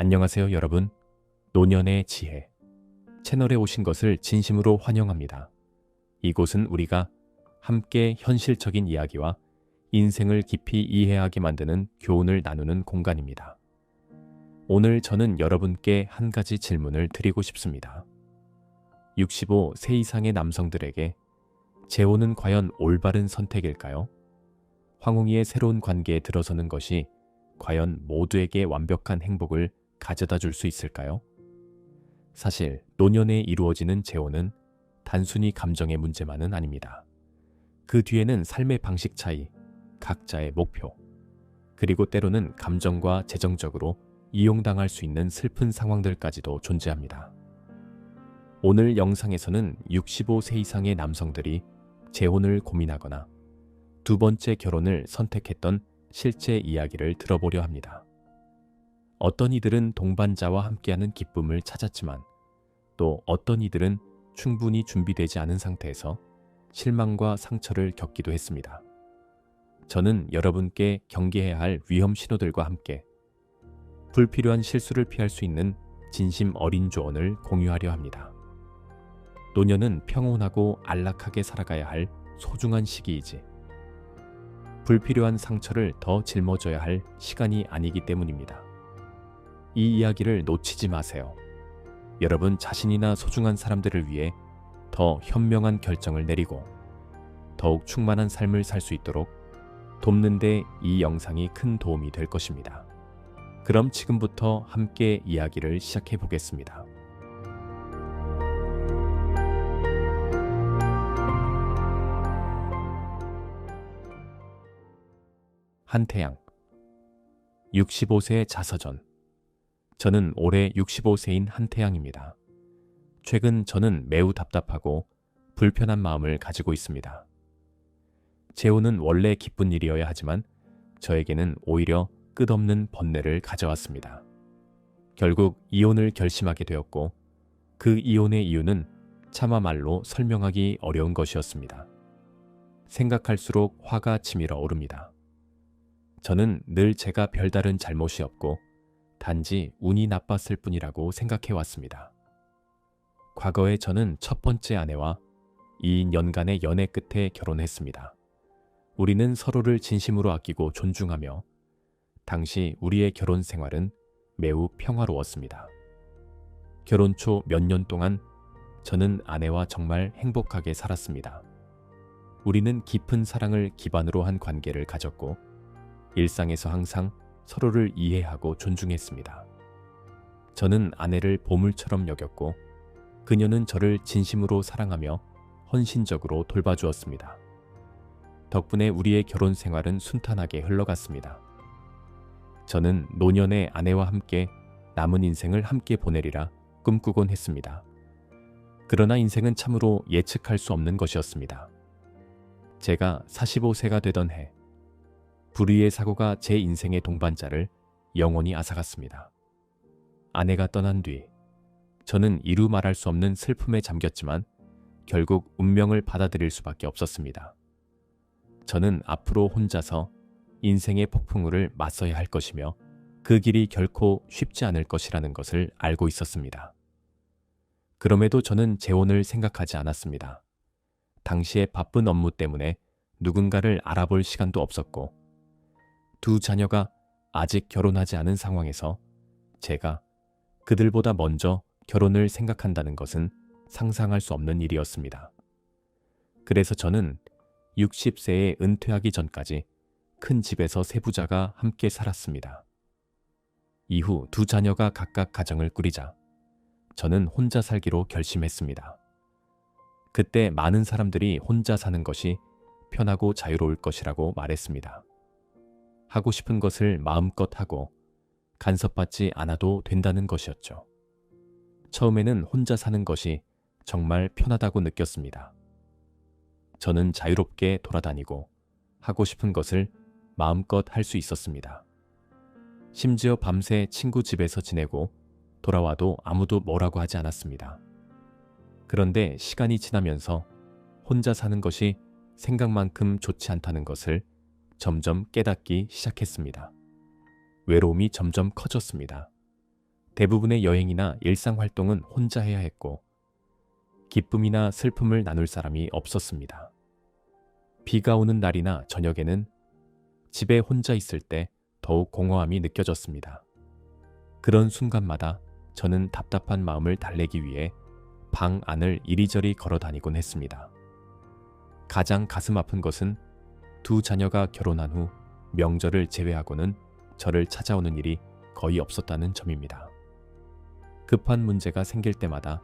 안녕하세요 여러분. 노년의 지혜 채널에 오신 것을 진심으로 환영합니다. 이곳은 우리가 함께 현실적인 이야기와 인생을 깊이 이해하게 만드는 교훈을 나누는 공간입니다. 오늘 저는 여러분께 한 가지 질문을 드리고 싶습니다. 65세 이상의 남성들에게 재혼은 과연 올바른 선택일까요? 황홍이의 새로운 관계에 들어서는 것이 과연 모두에게 완벽한 행복을 가져다 줄 수 있을까요? 사실 노년에 이루어지는 재혼은 단순히 감정의 문제만은 아닙니다. 그 뒤에는 삶의 방식 차이, 각자의 목표, 그리고 때로는 감정과 재정적으로 이용당할 수 있는 슬픈 상황들까지도 존재합니다. 오늘 영상에서는 65세 이상의 남성들이 재혼을 고민하거나 두 번째 결혼을 선택했던 실제 이야기를 들어보려 합니다. 어떤 이들은 동반자와 함께하는 기쁨을 찾았지만 또 어떤 이들은 충분히 준비되지 않은 상태에서 실망과 상처를 겪기도 했습니다. 저는 여러분께 경계해야 할 위험 신호들과 함께 불필요한 실수를 피할 수 있는 진심 어린 조언을 공유하려 합니다. 노년은 평온하고 안락하게 살아가야 할 소중한 시기이지 불필요한 상처를 더 짊어져야 할 시간이 아니기 때문입니다. 이 이야기를 놓치지 마세요. 여러분 자신이나 소중한 사람들을 위해 더 현명한 결정을 내리고 더욱 충만한 삶을 살 수 있도록 돕는 데 이 영상이 큰 도움이 될 것입니다. 그럼 지금부터 함께 이야기를 시작해 보겠습니다. 한태양 65세 자서전. 저는 올해 65세인 한태양입니다. 최근 저는 매우 답답하고 불편한 마음을 가지고 있습니다. 재혼은 원래 기쁜 일이어야 하지만 저에게는 오히려 끝없는 번뇌를 가져왔습니다. 결국 이혼을 결심하게 되었고 그 이혼의 이유는 차마 말로 설명하기 어려운 것이었습니다. 생각할수록 화가 치밀어 오릅니다. 저는 늘 제가 별다른 잘못이 없고 단지 운이 나빴을 뿐이라고 생각해왔습니다. 과거에 저는 첫 번째 아내와 2년간의 연애 끝에 결혼했습니다. 우리는 서로를 진심으로 아끼고 존중하며 당시 우리의 결혼 생활은 매우 평화로웠습니다. 결혼 초 몇 년 동안 저는 아내와 정말 행복하게 살았습니다. 우리는 깊은 사랑을 기반으로 한 관계를 가졌고 일상에서 항상 서로를 이해하고 존중했습니다. 저는 아내를 보물처럼 여겼고 그녀는 저를 진심으로 사랑하며 헌신적으로 돌봐주었습니다. 덕분에 우리의 결혼 생활은 순탄하게 흘러갔습니다. 저는 노년의 아내와 함께 남은 인생을 함께 보내리라 꿈꾸곤 했습니다. 그러나 인생은 참으로 예측할 수 없는 것이었습니다. 제가 45세가 되던 해 불의의 사고가 제 인생의 동반자를 영원히 앗아갔습니다. 아내가 떠난 뒤 저는 이루 말할 수 없는 슬픔에 잠겼지만 결국 운명을 받아들일 수밖에 없었습니다. 저는 앞으로 혼자서 인생의 폭풍우를 맞서야 할 것이며 그 길이 결코 쉽지 않을 것이라는 것을 알고 있었습니다. 그럼에도 저는 재혼을 생각하지 않았습니다. 당시의 바쁜 업무 때문에 누군가를 알아볼 시간도 없었고 두 자녀가 아직 결혼하지 않은 상황에서 제가 그들보다 먼저 결혼을 생각한다는 것은 상상할 수 없는 일이었습니다. 그래서 저는 60세에 은퇴하기 전까지 큰 집에서 세 부자가 함께 살았습니다. 이후 두 자녀가 각각 가정을 꾸리자 저는 혼자 살기로 결심했습니다. 그때 많은 사람들이 혼자 사는 것이 편하고 자유로울 것이라고 말했습니다. 하고 싶은 것을 마음껏 하고 간섭받지 않아도 된다는 것이었죠. 처음에는 혼자 사는 것이 정말 편하다고 느꼈습니다. 저는 자유롭게 돌아다니고 하고 싶은 것을 마음껏 할 수 있었습니다. 심지어 밤새 친구 집에서 지내고 돌아와도 아무도 뭐라고 하지 않았습니다. 그런데 시간이 지나면서 혼자 사는 것이 생각만큼 좋지 않다는 것을 점점 깨닫기 시작했습니다. 외로움이 점점 커졌습니다. 대부분의 여행이나 일상 활동은 혼자 해야 했고 기쁨이나 슬픔을 나눌 사람이 없었습니다. 비가 오는 날이나 저녁에는 집에 혼자 있을 때 더욱 공허함이 느껴졌습니다. 그런 순간마다 저는 답답한 마음을 달래기 위해 방 안을 이리저리 걸어 다니곤 했습니다. 가장 가슴 아픈 것은 두 자녀가 결혼한 후 명절을 제외하고는 저를 찾아오는 일이 거의 없었다는 점입니다. 급한 문제가 생길 때마다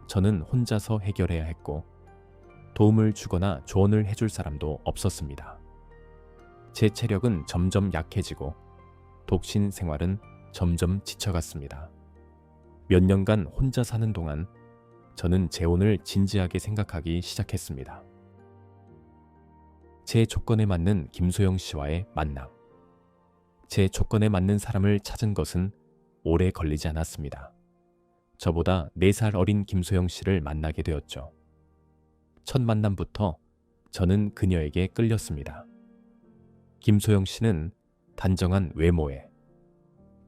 저는 혼자서 해결해야 했고 도움을 주거나 조언을 해줄 사람도 없었습니다. 제 체력은 점점 약해지고 독신 생활은 점점 지쳐갔습니다. 몇 년간 혼자 사는 동안 저는 재혼을 진지하게 생각하기 시작했습니다. 제 조건에 맞는 김소영 씨와의 만남. 제 조건에 맞는 사람을 찾은 것은 오래 걸리지 않았습니다. 저보다 4살 어린 김소영 씨를 만나게 되었죠. 첫 만남부터 저는 그녀에게 끌렸습니다. 김소영 씨는 단정한 외모에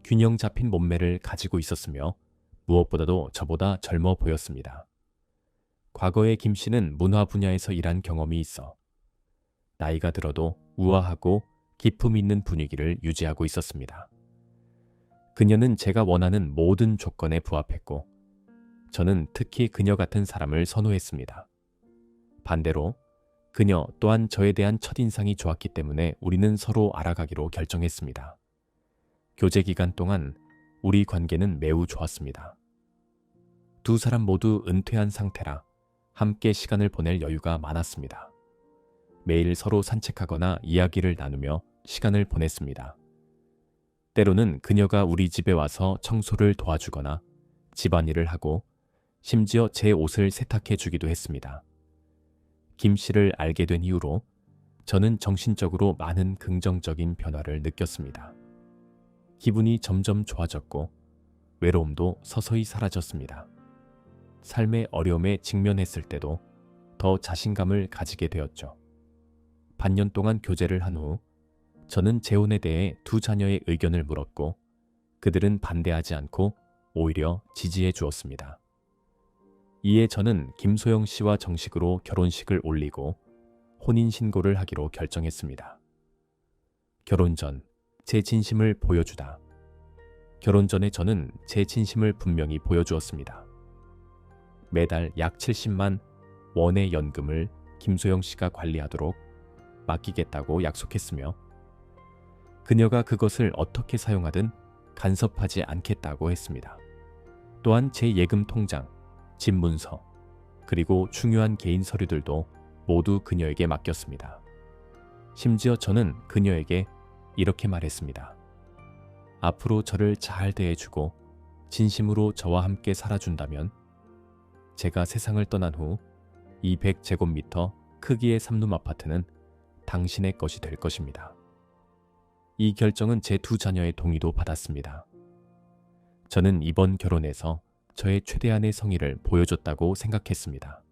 균형 잡힌 몸매를 가지고 있었으며 무엇보다도 저보다 젊어 보였습니다. 과거에 김 씨는 문화 분야에서 일한 경험이 있어 나이가 들어도 우아하고 기품 있는 분위기를 유지하고 있었습니다. 그녀는 제가 원하는 모든 조건에 부합했고 저는 특히 그녀 같은 사람을 선호했습니다. 반대로 그녀 또한 저에 대한 첫인상이 좋았기 때문에 우리는 서로 알아가기로 결정했습니다. 교제 기간 동안 우리 관계는 매우 좋았습니다. 두 사람 모두 은퇴한 상태라 함께 시간을 보낼 여유가 많았습니다. 매일 서로 산책하거나 이야기를 나누며 시간을 보냈습니다. 때로는 그녀가 우리 집에 와서 청소를 도와주거나 집안일을 하고 심지어 제 옷을 세탁해 주기도 했습니다. 김 씨를 알게 된 이후로 저는 정신적으로 많은 긍정적인 변화를 느꼈습니다. 기분이 점점 좋아졌고 외로움도 서서히 사라졌습니다. 삶의 어려움에 직면했을 때도 더 자신감을 가지게 되었죠. 반년 동안 교제를 한 후 저는 재혼에 대해 두 자녀의 의견을 물었고 그들은 반대하지 않고 오히려 지지해 주었습니다. 이에 저는 김소영 씨와 정식으로 결혼식을 올리고 혼인신고를 하기로 결정했습니다. 결혼 전 제 진심을 보여주다. 결혼 전에 저는 제 진심을 분명히 보여주었습니다. 매달 약 70만 원의 연금을 김소영 씨가 관리하도록 맡기겠다고 약속했으며 그녀가 그것을 어떻게 사용하든 간섭하지 않겠다고 했습니다. 또한 제 예금 통장, 집 문서, 그리고 중요한 개인 서류들도 모두 그녀에게 맡겼습니다. 심지어 저는 그녀에게 이렇게 말했습니다. 앞으로 저를 잘 대해주고 진심으로 저와 함께 살아준다면 제가 세상을 떠난 후 200제곱미터 크기의 삼룸 아파트는 당신의 것이 될 것입니다. 이 결정은 제 두 자녀의 동의도 받았습니다. 저는 이번 결혼에서 저의 최대한의 성의를 보여줬다고 생각했습니다.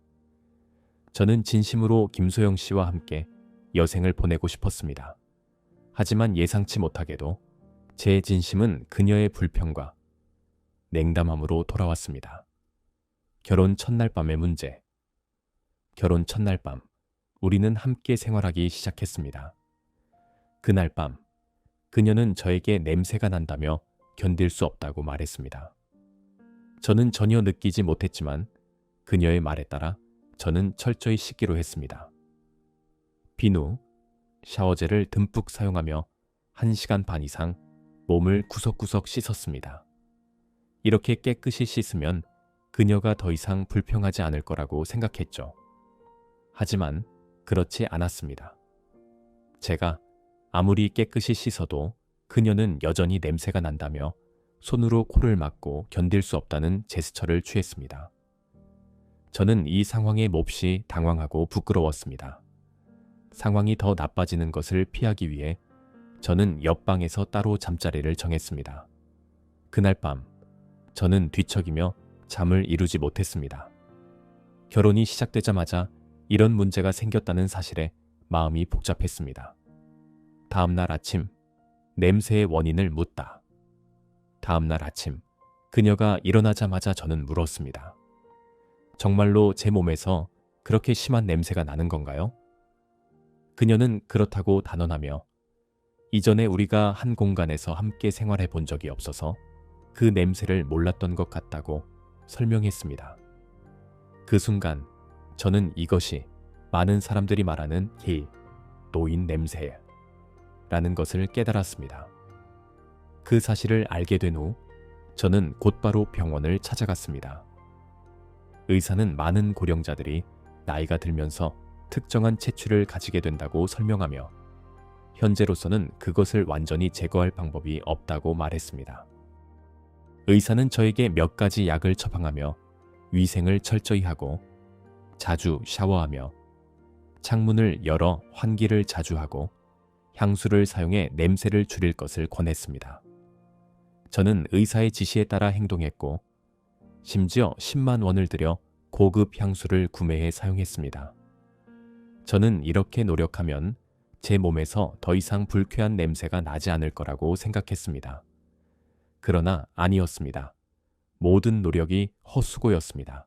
저는 진심으로 김소영 씨와 함께 여생을 보내고 싶었습니다. 하지만 예상치 못하게도 제 진심은 그녀의 불평과 냉담함으로 돌아왔습니다. 결혼 첫날 밤의 문제. 결혼 첫날 밤, 우리는 함께 생활하기 시작했습니다. 그날 밤, 그녀는 저에게 냄새가 난다며 견딜 수 없다고 말했습니다. 저는 전혀 느끼지 못했지만 그녀의 말에 따라 저는 철저히 씻기로 했습니다. 비누, 샤워젤을 듬뿍 사용하며 1시간 반 이상 몸을 구석구석 씻었습니다. 이렇게 깨끗이 씻으면 그녀가 더 이상 불평하지 않을 거라고 생각했죠. 하지만 그렇지 않았습니다. 제가 아무리 깨끗이 씻어도 그녀는 여전히 냄새가 난다며 손으로 코를 막고 견딜 수 없다는 제스처를 취했습니다. 저는 이 상황에 몹시 당황하고 부끄러웠습니다. 상황이 더 나빠지는 것을 피하기 위해 저는 옆방에서 따로 잠자리를 정했습니다. 그날 밤 저는 뒤척이며 잠을 이루지 못했습니다. 결혼이 시작되자마자 이런 문제가 생겼다는 사실에 마음이 복잡했습니다. 다음 날 아침 냄새의 원인을 묻다. 다음 날 아침 그녀가 일어나자마자 저는 물었습니다. 정말로 제 몸에서 그렇게 심한 냄새가 나는 건가요? 그녀는 그렇다고 단언하며 이전에 우리가 한 공간에서 함께 생활해 본 적이 없어서 그 냄새를 몰랐던 것 같다고 설명했습니다. 그 순간 저는 이것이 많은 사람들이 말하는 노인 냄새라는 것을 깨달았습니다. 그 사실을 알게 된 후 저는 곧바로 병원을 찾아갔습니다. 의사는 많은 고령자들이 나이가 들면서 특정한 체취를 가지게 된다고 설명하며 현재로서는 그것을 완전히 제거할 방법이 없다고 말했습니다. 의사는 저에게 몇 가지 약을 처방하며 위생을 철저히 하고 자주 샤워하며 창문을 열어 환기를 자주 하고 향수를 사용해 냄새를 줄일 것을 권했습니다. 저는 의사의 지시에 따라 행동했고 심지어 10만 원을 들여 고급 향수를 구매해 사용했습니다. 저는 이렇게 노력하면 제 몸에서 더 이상 불쾌한 냄새가 나지 않을 거라고 생각했습니다. 그러나 아니었습니다. 모든 노력이 헛수고였습니다.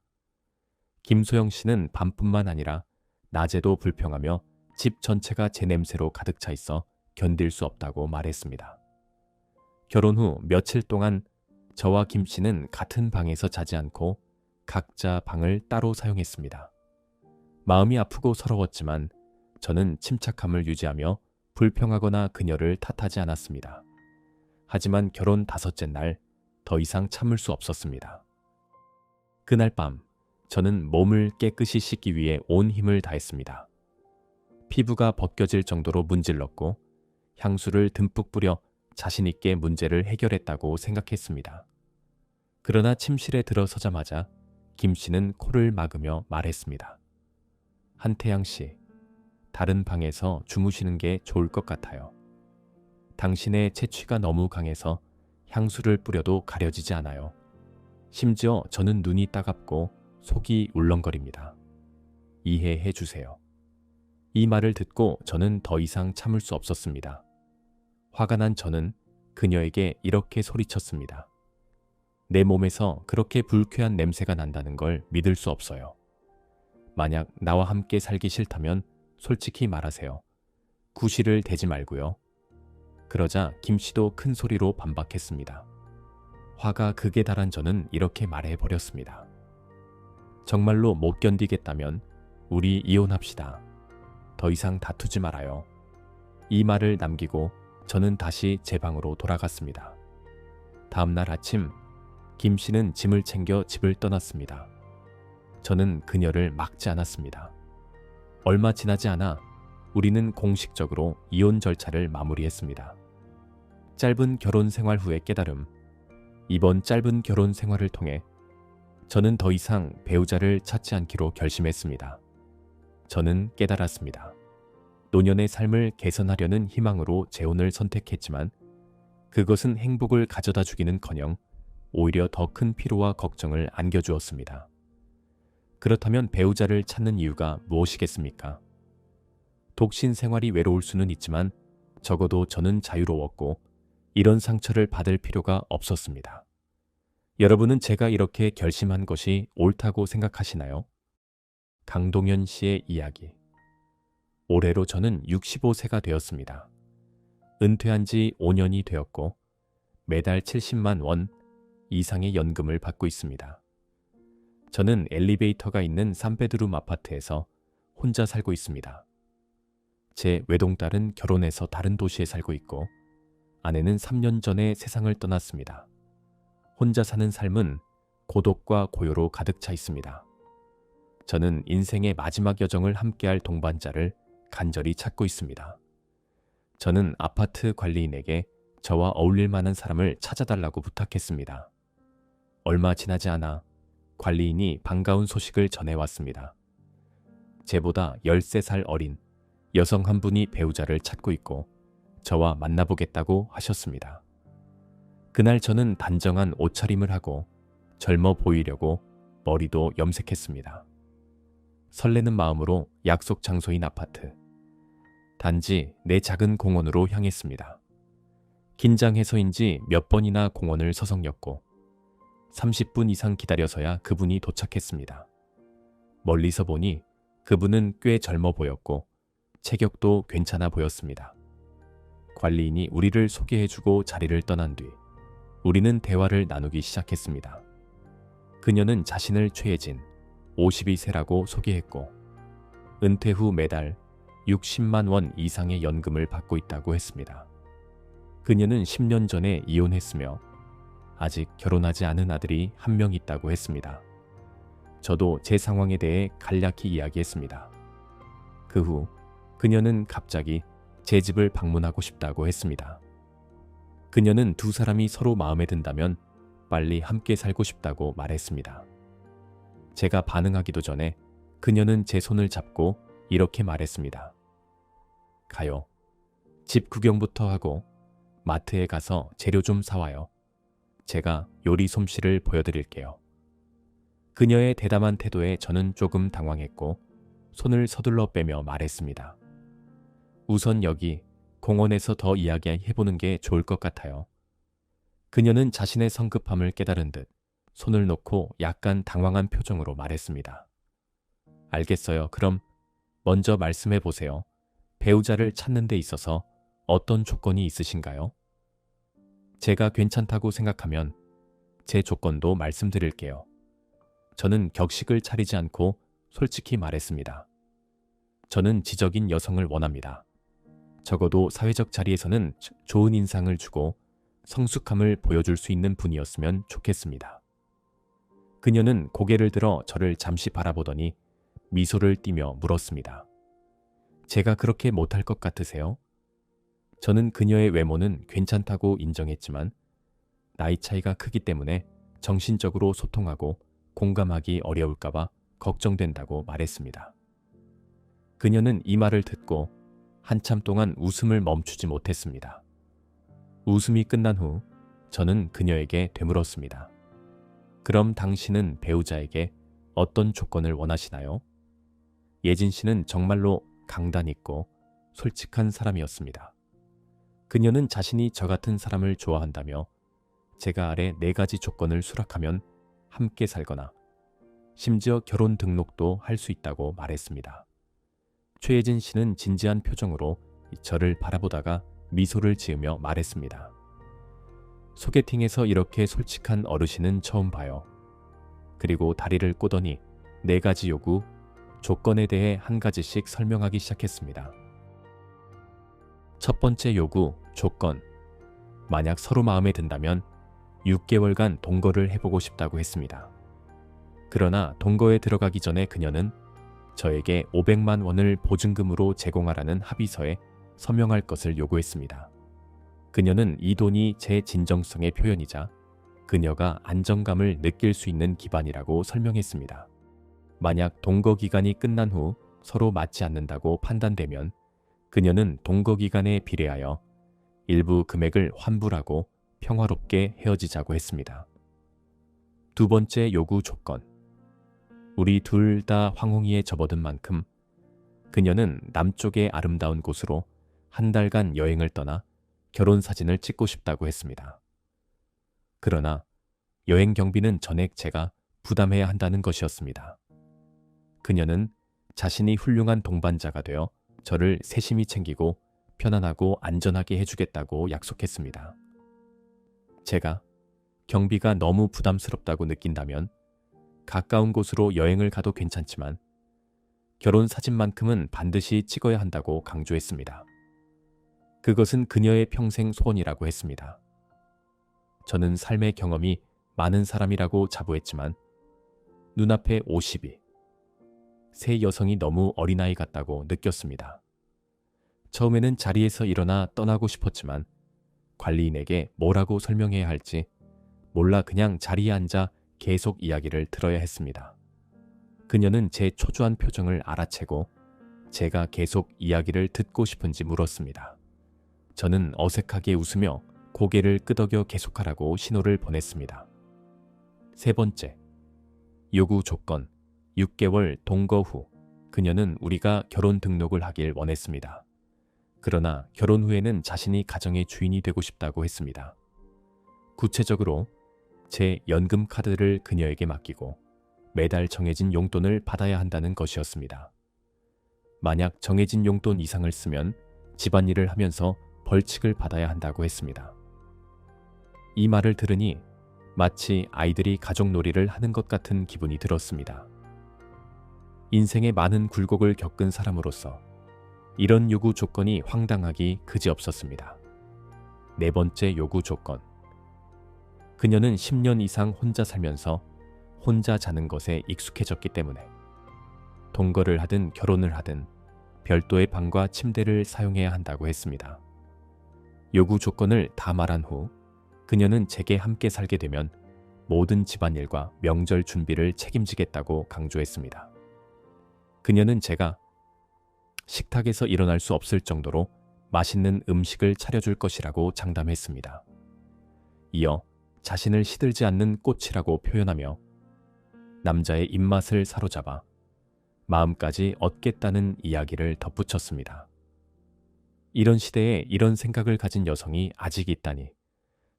김소영 씨는 밤뿐만 아니라 낮에도 불평하며 집 전체가 제 냄새로 가득 차 있어 견딜 수 없다고 말했습니다. 결혼 후 며칠 동안 저와 김 씨는 같은 방에서 자지 않고 각자 방을 따로 사용했습니다. 마음이 아프고 서러웠지만 저는 침착함을 유지하며 불평하거나 그녀를 탓하지 않았습니다. 하지만 결혼 5째 날 더 이상 참을 수 없었습니다. 그날 밤 저는 몸을 깨끗이 씻기 위해 온 힘을 다했습니다. 피부가 벗겨질 정도로 문질렀고 향수를 듬뿍 뿌려 자신 있게 문제를 해결했다고 생각했습니다. 그러나 침실에 들어서자마자 김 씨는 코를 막으며 말했습니다. 한태양 씨, 다른 방에서 주무시는 게 좋을 것 같아요. 당신의 체취가 너무 강해서 향수를 뿌려도 가려지지 않아요. 심지어 저는 눈이 따갑고 속이 울렁거립니다. 이해해 주세요. 이 말을 듣고 저는 더 이상 참을 수 없었습니다. 화가 난 저는 그녀에게 이렇게 소리쳤습니다. 내 몸에서 그렇게 불쾌한 냄새가 난다는 걸 믿을 수 없어요. 만약 나와 함께 살기 싫다면 솔직히 말하세요. 구실을 대지 말고요. 그러자 김 씨도 큰 소리로 반박했습니다. 화가 극에 달한 저는 이렇게 말해버렸습니다. 정말로 못 견디겠다면 우리 이혼합시다. 더 이상 다투지 말아요. 이 말을 남기고 저는 다시 제 방으로 돌아갔습니다. 다음 날 아침 김 씨는 짐을 챙겨 집을 떠났습니다. 저는 그녀를 막지 않았습니다. 얼마 지나지 않아 우리는 공식적으로 이혼 절차를 마무리했습니다. 짧은 결혼 생활 후의 깨달음. 이번 짧은 결혼 생활을 통해 저는 더 이상 배우자를 찾지 않기로 결심했습니다. 저는 깨달았습니다. 노년의 삶을 개선하려는 희망으로 재혼을 선택했지만 그것은 행복을 가져다 주기는커녕 오히려 더 큰 피로와 걱정을 안겨주었습니다. 그렇다면 배우자를 찾는 이유가 무엇이겠습니까? 독신 생활이 외로울 수는 있지만 적어도 저는 자유로웠고 이런 상처를 받을 필요가 없었습니다. 여러분은 제가 이렇게 결심한 것이 옳다고 생각하시나요? 강동현 씨의 이야기. 올해로 저는 65세가 되었습니다. 은퇴한 지 5년이 되었고 매달 70만 원 이상의 연금을 받고 있습니다. 저는 엘리베이터가 있는 3베드룸 아파트에서 혼자 살고 있습니다. 제 외동딸은 결혼해서 다른 도시에 살고 있고 아내는 3년 전에 세상을 떠났습니다. 혼자 사는 삶은 고독과 고요로 가득 차 있습니다. 저는 인생의 마지막 여정을 함께할 동반자를 간절히 찾고 있습니다. 저는 아파트 관리인에게 저와 어울릴 만한 사람을 찾아달라고 부탁했습니다. 얼마 지나지 않아 관리인이 반가운 소식을 전해왔습니다. 제보다 13살 어린 여성 한 분이 배우자를 찾고 있고 저와 만나보겠다고 하셨습니다. 그날 저는 단정한 옷차림을 하고 젊어 보이려고 머리도 염색했습니다. 설레는 마음으로 약속 장소인 아파트. 단지 내 작은 공원으로 향했습니다. 긴장해서인지 몇 번이나 공원을 서성였고 30분 이상 기다려서야 그분이 도착했습니다. 멀리서 보니 그분은 꽤 젊어 보였고 체격도 괜찮아 보였습니다. 관리인이 우리를 소개해주고 자리를 떠난 뒤 우리는 대화를 나누기 시작했습니다. 그녀는 자신을 최혜진, 52세라고 소개했고 은퇴 후 매달 60만 원 이상의 연금을 받고 있다고 했습니다. 그녀는 10년 전에 이혼했으며 아직 결혼하지 않은 아들이 한 명 있다고 했습니다. 저도 제 상황에 대해 간략히 이야기했습니다. 그 후 그녀는 갑자기 제 집을 방문하고 싶다고 했습니다. 그녀는 두 사람이 서로 마음에 든다면 빨리 함께 살고 싶다고 말했습니다. 제가 반응하기도 전에 그녀는 제 손을 잡고 이렇게 말했습니다. 가요. 집 구경부터 하고 마트에 가서 재료 좀 사와요. 제가 요리 솜씨를 보여드릴게요. 그녀의 대담한 태도에 저는 조금 당황했고 손을 서둘러 빼며 말했습니다. 우선 여기 공원에서 더 이야기해보는 게 좋을 것 같아요. 그녀는 자신의 성급함을 깨달은 듯 손을 놓고 약간 당황한 표정으로 말했습니다. 알겠어요. 그럼 먼저 말씀해 보세요. 배우자를 찾는 데 있어서 어떤 조건이 있으신가요? 제가 괜찮다고 생각하면 제 조건도 말씀드릴게요. 저는 격식을 차리지 않고 솔직히 말했습니다. 저는 지적인 여성을 원합니다. 적어도 사회적 자리에서는 좋은 인상을 주고 성숙함을 보여줄 수 있는 분이었으면 좋겠습니다. 그녀는 고개를 들어 저를 잠시 바라보더니 미소를 띠며 물었습니다. 제가 그렇게 못할 것 같으세요? 저는 그녀의 외모는 괜찮다고 인정했지만 나이 차이가 크기 때문에 정신적으로 소통하고 공감하기 어려울까봐 걱정된다고 말했습니다. 그녀는 이 말을 듣고 한참 동안 웃음을 멈추지 못했습니다. 웃음이 끝난 후 저는 그녀에게 되물었습니다. 그럼 당신은 배우자에게 어떤 조건을 원하시나요? 예진 씨는 정말로 강단 있고 솔직한 사람이었습니다. 그녀는 자신이 저 같은 사람을 좋아한다며 제가 아래 4가지 조건을 수락하면 함께 살거나 심지어 결혼 등록도 할 수 있다고 말했습니다. 최혜진 씨는 진지한 표정으로 저를 바라보다가 미소를 지으며 말했습니다. 소개팅에서 이렇게 솔직한 어르신은 처음 봐요. 그리고 다리를 꼬더니 4가지 요구, 조건에 대해 한 가지씩 설명하기 시작했습니다. 첫 번째 요구, 조건. 만약 서로 마음에 든다면 6개월간 동거를 해보고 싶다고 했습니다. 그러나 동거에 들어가기 전에 그녀는 저에게 500만 원을 보증금으로 제공하라는 합의서에 서명할 것을 요구했습니다. 그녀는 이 돈이 제 진정성의 표현이자 그녀가 안정감을 느낄 수 있는 기반이라고 설명했습니다. 만약 동거 기간이 끝난 후 서로 맞지 않는다고 판단되면 그녀는 동거 기간에 비례하여 일부 금액을 환불하고 평화롭게 헤어지자고 했습니다. 두 번째 요구 조건. 우리 둘 다 황홍이에 접어든 만큼 그녀는 남쪽의 아름다운 곳으로 한 달간 여행을 떠나 결혼 사진을 찍고 싶다고 했습니다. 그러나 여행 경비는 전액 제가 부담해야 한다는 것이었습니다. 그녀는 자신이 훌륭한 동반자가 되어 저를 세심히 챙기고 편안하고 안전하게 해주겠다고 약속했습니다. 제가 경비가 너무 부담스럽다고 느낀다면 가까운 곳으로 여행을 가도 괜찮지만 결혼 사진만큼은 반드시 찍어야 한다고 강조했습니다. 그것은 그녀의 평생 소원이라고 했습니다. 저는 삶의 경험이 많은 사람이라고 자부했지만 눈앞에 50이 세 여성이 너무 어린아이 같다고 느꼈습니다. 처음에는 자리에서 일어나 떠나고 싶었지만 관리인에게 뭐라고 설명해야 할지 몰라 그냥 자리에 앉아 계속 이야기를 들어야 했습니다. 그녀는 제 초조한 표정을 알아채고 제가 계속 이야기를 듣고 싶은지 물었습니다. 저는 어색하게 웃으며 고개를 끄덕여 계속하라고 신호를 보냈습니다. 세 번째, 요구 조건. 6개월 동거 후 그녀는 우리가 결혼 등록을 하길 원했습니다. 그러나 결혼 후에는 자신이 가정의 주인이 되고 싶다고 했습니다. 구체적으로 제 연금 카드를 그녀에게 맡기고 매달 정해진 용돈을 받아야 한다는 것이었습니다. 만약 정해진 용돈 이상을 쓰면 집안일을 하면서 벌칙을 받아야 한다고 했습니다. 이 말을 들으니 마치 아이들이 가족놀이를 하는 것 같은 기분이 들었습니다. 인생의 많은 굴곡을 겪은 사람으로서 이런 요구 조건이 황당하기 그지없었습니다. 네 번째 요구 조건. 그녀는 10년 이상 혼자 살면서 혼자 자는 것에 익숙해졌기 때문에 동거를 하든 결혼을 하든 별도의 방과 침대를 사용해야 한다고 했습니다. 요구 조건을 다 말한 후 그녀는 제게 함께 살게 되면 모든 집안일과 명절 준비를 책임지겠다고 강조했습니다. 그녀는 제가 식탁에서 일어날 수 없을 정도로 맛있는 음식을 차려줄 것이라고 장담했습니다. 이어 자신을 시들지 않는 꽃이라고 표현하며 남자의 입맛을 사로잡아 마음까지 얻겠다는 이야기를 덧붙였습니다. 이런 시대에 이런 생각을 가진 여성이 아직 있다니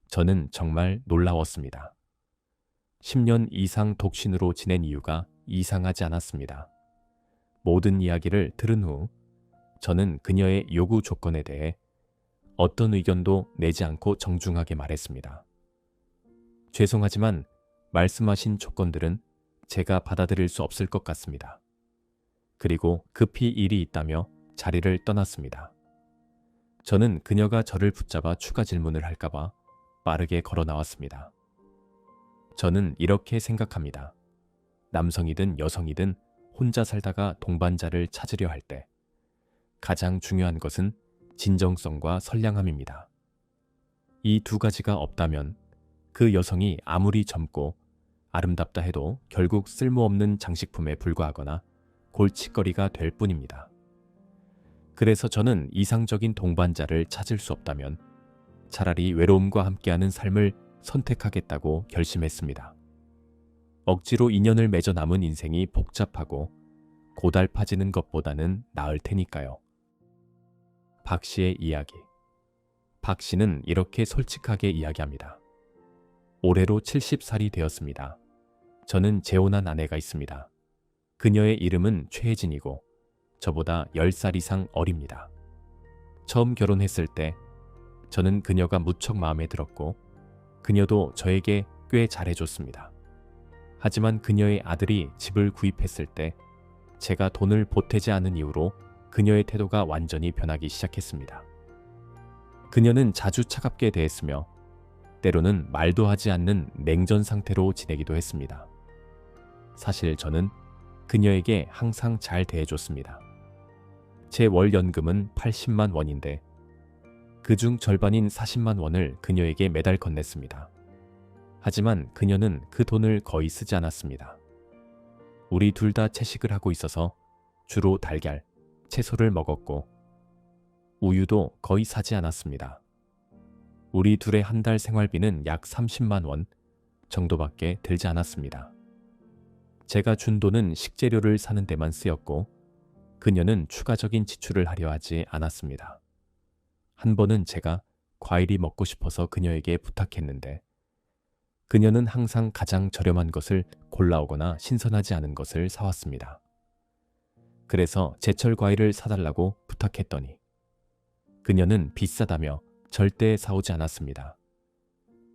저는 정말 놀라웠습니다. 10년 이상 독신으로 지낸 이유가 이상하지 않았습니다. 모든 이야기를 들은 후 저는 그녀의 요구 조건에 대해 어떤 의견도 내지 않고 정중하게 말했습니다. 죄송하지만 말씀하신 조건들은 제가 받아들일 수 없을 것 같습니다. 그리고 급히 일이 있다며 자리를 떠났습니다. 저는 그녀가 저를 붙잡아 추가 질문을 할까봐 빠르게 걸어 나왔습니다. 저는 이렇게 생각합니다. 남성이든 여성이든 혼자 살다가 동반자를 찾으려 할 때 가장 중요한 것은 진정성과 선량함입니다. 이 두 가지가 없다면 그 여성이 아무리 젊고 아름답다 해도 결국 쓸모없는 장식품에 불과하거나 골칫거리가 될 뿐입니다. 그래서 저는 이상적인 동반자를 찾을 수 없다면 차라리 외로움과 함께하는 삶을 선택하겠다고 결심했습니다. 억지로 인연을 맺어 남은 인생이 복잡하고 고달파지는 것보다는 나을 테니까요. 박 씨의 이야기. 박 씨는 이렇게 솔직하게 이야기합니다. 올해로 70살이 되었습니다. 저는 재혼한 아내가 있습니다. 그녀의 이름은 최혜진이고 저보다 10살 이상 어립니다. 처음 결혼했을 때 저는 그녀가 무척 마음에 들었고 그녀도 저에게 꽤 잘해줬습니다. 하지만 그녀의 아들이 집을 구입했을 때 제가 돈을 보태지 않은 이유로 그녀의 태도가 완전히 변하기 시작했습니다. 그녀는 자주 차갑게 대했으며 때로는 말도 하지 않는 냉전 상태로 지내기도 했습니다. 사실 저는 그녀에게 항상 잘 대해줬습니다. 제 월 연금은 80만 원인데 그중 절반인 40만 원을 그녀에게 매달 건넸습니다. 하지만 그녀는 그 돈을 거의 쓰지 않았습니다. 우리 둘 다 채식을 하고 있어서 주로 달걀, 채소를 먹었고 우유도 거의 사지 않았습니다. 우리 둘의 한 달 생활비는 약 30만 원 정도밖에 들지 않았습니다. 제가 준 돈은 식재료를 사는 데만 쓰였고 그녀는 추가적인 지출을 하려 하지 않았습니다. 한 번은 제가 과일이 먹고 싶어서 그녀에게 부탁했는데 그녀는 항상 가장 저렴한 것을 골라오거나 신선하지 않은 것을 사왔습니다. 그래서 제철 과일을 사달라고 부탁했더니 그녀는 비싸다며 절대 사오지 않았습니다.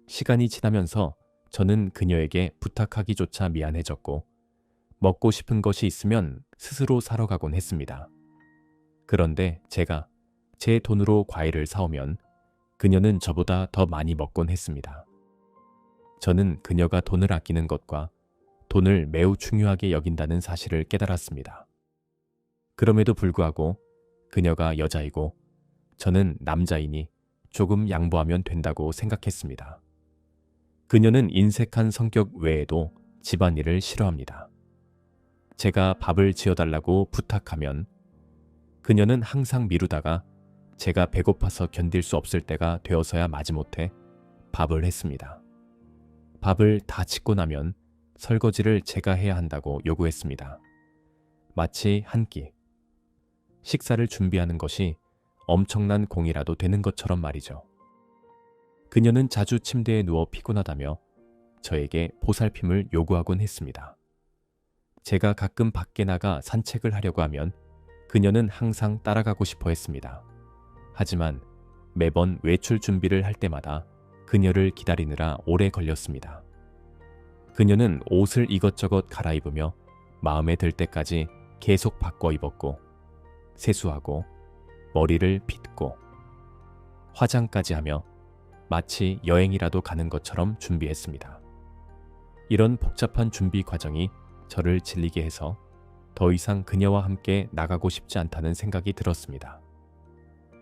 시간이 지나면서 저는 그녀에게 부탁하기조차 미안해졌고 먹고 싶은 것이 있으면 스스로 사러 가곤 했습니다. 그런데 제가 제 돈으로 과일을 사오면 그녀는 저보다 더 많이 먹곤 했습니다. 저는 그녀가 돈을 아끼는 것과 돈을 매우 중요하게 여긴다는 사실을 깨달았습니다. 그럼에도 불구하고 그녀가 여자이고 저는 남자이니 조금 양보하면 된다고 생각했습니다. 그녀는 인색한 성격 외에도 집안일을 싫어합니다. 제가 밥을 지어달라고 부탁하면 그녀는 항상 미루다가 제가 배고파서 견딜 수 없을 때가 되어서야 마지못해 밥을 했습니다. 밥을 다 짓고 나면 설거지를 제가 해야 한다고 요구했습니다. 마치 한 끼. 식사를 준비하는 것이 엄청난 공이라도 되는 것처럼 말이죠. 그녀는 자주 침대에 누워 피곤하다며 저에게 보살핌을 요구하곤 했습니다. 제가 가끔 밖에 나가 산책을 하려고 하면 그녀는 항상 따라가고 싶어 했습니다. 하지만 매번 외출 준비를 할 때마다 그녀를 기다리느라 오래 걸렸습니다. 그녀는 옷을 이것저것 갈아입으며 마음에 들 때까지 계속 바꿔 입었고, 세수하고 머리를 빗고 화장까지 하며 마치 여행이라도 가는 것처럼 준비했습니다. 이런 복잡한 준비 과정이 저를 질리게 해서 더 이상 그녀와 함께 나가고 싶지 않다는 생각이 들었습니다.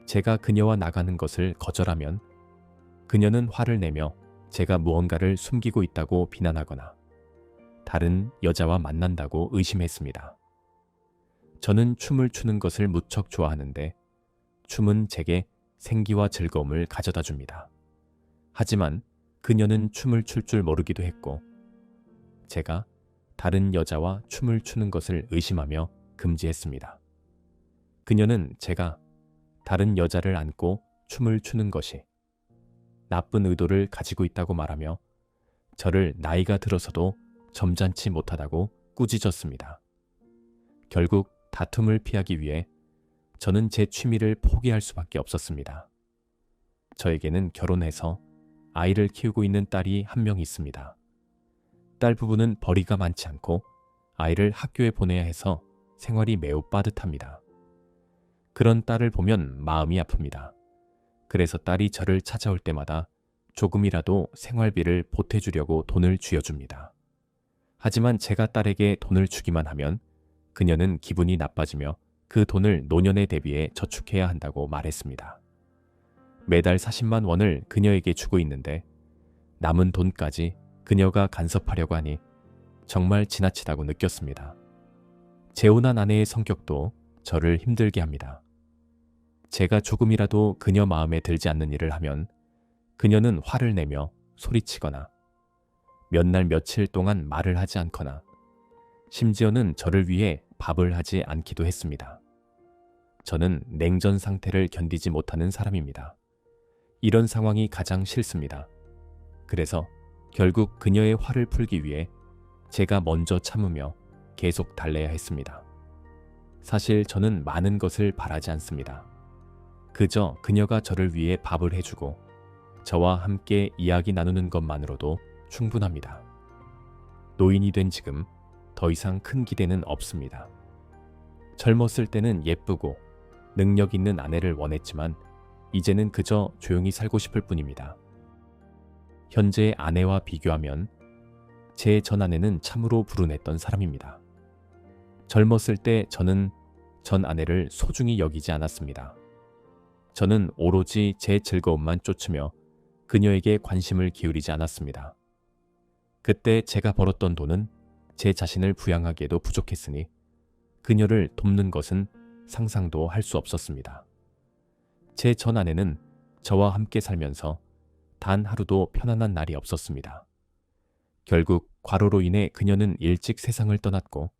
제가 그녀와 나가는 것을 거절하면 그녀는 화를 내며 제가 무언가를 숨기고 있다고 비난하거나 다른 여자와 만난다고 의심했습니다. 저는 춤을 추는 것을 무척 좋아하는데 춤은 제게 생기와 즐거움을 가져다 줍니다. 하지만 그녀는 춤을 출 줄 모르기도 했고 제가 다른 여자와 춤을 추는 것을 의심하며 금지했습니다. 그녀는 제가 다른 여자를 안고 춤을 추는 것이 나쁜 의도를 가지고 있다고 말하며 저를 나이가 들어서도 점잖지 못하다고 꾸짖었습니다. 결국 다툼을 피하기 위해 저는 제 취미를 포기할 수밖에 없었습니다. 저에게는 결혼해서 아이를 키우고 있는 딸이 한 명 있습니다. 딸 부부는 벌이가 많지 않고 아이를 학교에 보내야 해서 생활이 매우 빠듯합니다. 그런 딸을 보면 마음이 아픕니다. 그래서 딸이 저를 찾아올 때마다 조금이라도 생활비를 보태주려고 돈을 쥐어줍니다. 하지만 제가 딸에게 돈을 주기만 하면 그녀는 기분이 나빠지며 그 돈을 노년에 대비해 저축해야 한다고 말했습니다. 매달 40만 원을 그녀에게 주고 있는데 남은 돈까지 그녀가 간섭하려고 하니 정말 지나치다고 느꼈습니다. 재혼한 아내의 성격도 저를 힘들게 합니다. 제가 조금이라도 그녀 마음에 들지 않는 일을 하면 그녀는 화를 내며 소리치거나 몇 날 며칠 동안 말을 하지 않거나 심지어는 저를 위해 밥을 하지 않기도 했습니다. 저는 냉전 상태를 견디지 못하는 사람입니다. 이런 상황이 가장 싫습니다. 그래서 결국 그녀의 화를 풀기 위해 제가 먼저 참으며 계속 달래야 했습니다. 사실 저는 많은 것을 바라지 않습니다. 그저 그녀가 저를 위해 밥을 해주고 저와 함께 이야기 나누는 것만으로도 충분합니다. 노인이 된 지금 더 이상 큰 기대는 없습니다. 젊었을 때는 예쁘고 능력 있는 아내를 원했지만 이제는 그저 조용히 살고 싶을 뿐입니다. 현재의 아내와 비교하면 제 전 아내는 참으로 불운했던 사람입니다. 젊었을 때 저는 전 아내를 소중히 여기지 않았습니다. 저는 오로지 제 즐거움만 쫓으며 그녀에게 관심을 기울이지 않았습니다. 그때 제가 벌었던 돈은 제 자신을 부양하기에도 부족했으니 그녀를 돕는 것은 상상도 할 수 없었습니다. 제 전 아내는 저와 함께 살면서 단 하루도 편안한 날이 없었습니다. 결국 과로로 인해 그녀는 일찍 세상을 떠났고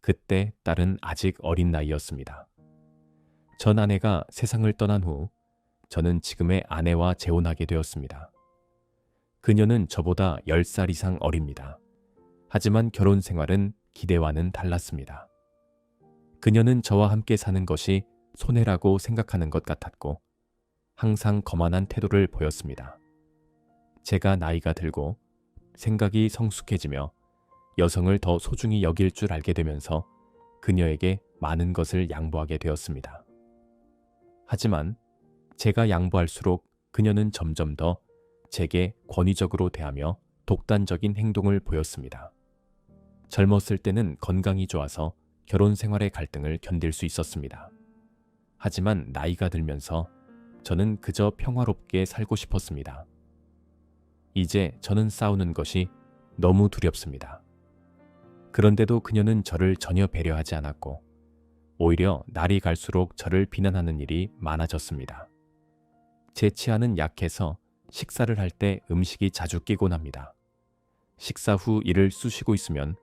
그때 딸은 아직 어린 나이였습니다. 전 아내가 세상을 떠난 후 저는 지금의 아내와 재혼하게 되었습니다. 그녀는 저보다 10살 이상 어립니다. 하지만 결혼 생활은 기대와는 달랐습니다. 그녀는 저와 함께 사는 것이 손해라고 생각하는 것 같았고 항상 거만한 태도를 보였습니다. 제가 나이가 들고 생각이 성숙해지며 여성을 더 소중히 여길 줄 알게 되면서 그녀에게 많은 것을 양보하게 되었습니다. 하지만 제가 양보할수록 그녀는 점점 더 제게 권위적으로 대하며 독단적인 행동을 보였습니다. 젊었을 때는 건강이 좋아서 결혼 생활의 갈등을 견딜 수 있었습니다. 하지만 나이가 들면서 저는 그저 평화롭게 살고 싶었습니다. 이제 저는 싸우는 것이 너무 두렵습니다. 그런데도 그녀는 저를 전혀 배려하지 않았고 오히려 날이 갈수록 저를 비난하는 일이 많아졌습니다. 제 치아는 약해서 식사를 할 때 음식이 자주 끼곤 합니다. 식사 후 이를 쑤시고 있으면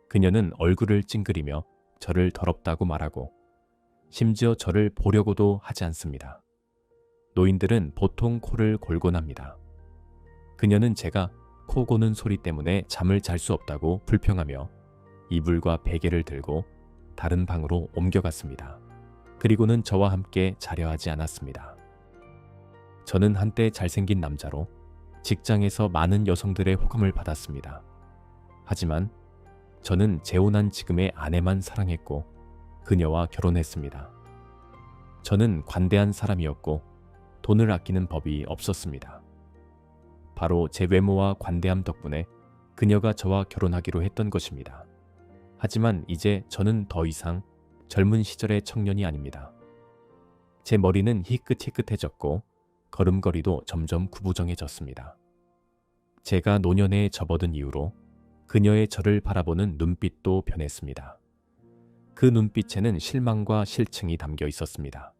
그녀는 얼굴을 찡그리며 저를 더럽다고 말하고 심지어 저를 보려고도 하지 않습니다. 노인들은 보통 코를 골곤 합니다. 그녀는 제가 코 고는 소리 때문에 잠을 잘 수 없다고 불평하며 이불과 베개를 들고 다른 방으로 옮겨갔습니다. 그리고는 저와 함께 자려 하지 않았습니다. 저는 한때 잘생긴 남자로 직장에서 많은 여성들의 호감을 받았습니다. 하지만 저는 재혼한 지금의 아내만 사랑했고 그녀와 결혼했습니다. 저는 관대한 사람이었고 돈을 아끼는 법이 없었습니다. 바로 제 외모와 관대함 덕분에 그녀가 저와 결혼하기로 했던 것입니다. 하지만 이제 저는 더 이상 젊은 시절의 청년이 아닙니다. 제 머리는 희끗희끗해졌고 걸음걸이도 점점 구부정해졌습니다. 제가 노년에 접어든 이후로 그녀의 저를 바라보는 눈빛도 변했습니다. 그 눈빛에는 실망과 실증이 담겨 있었습니다.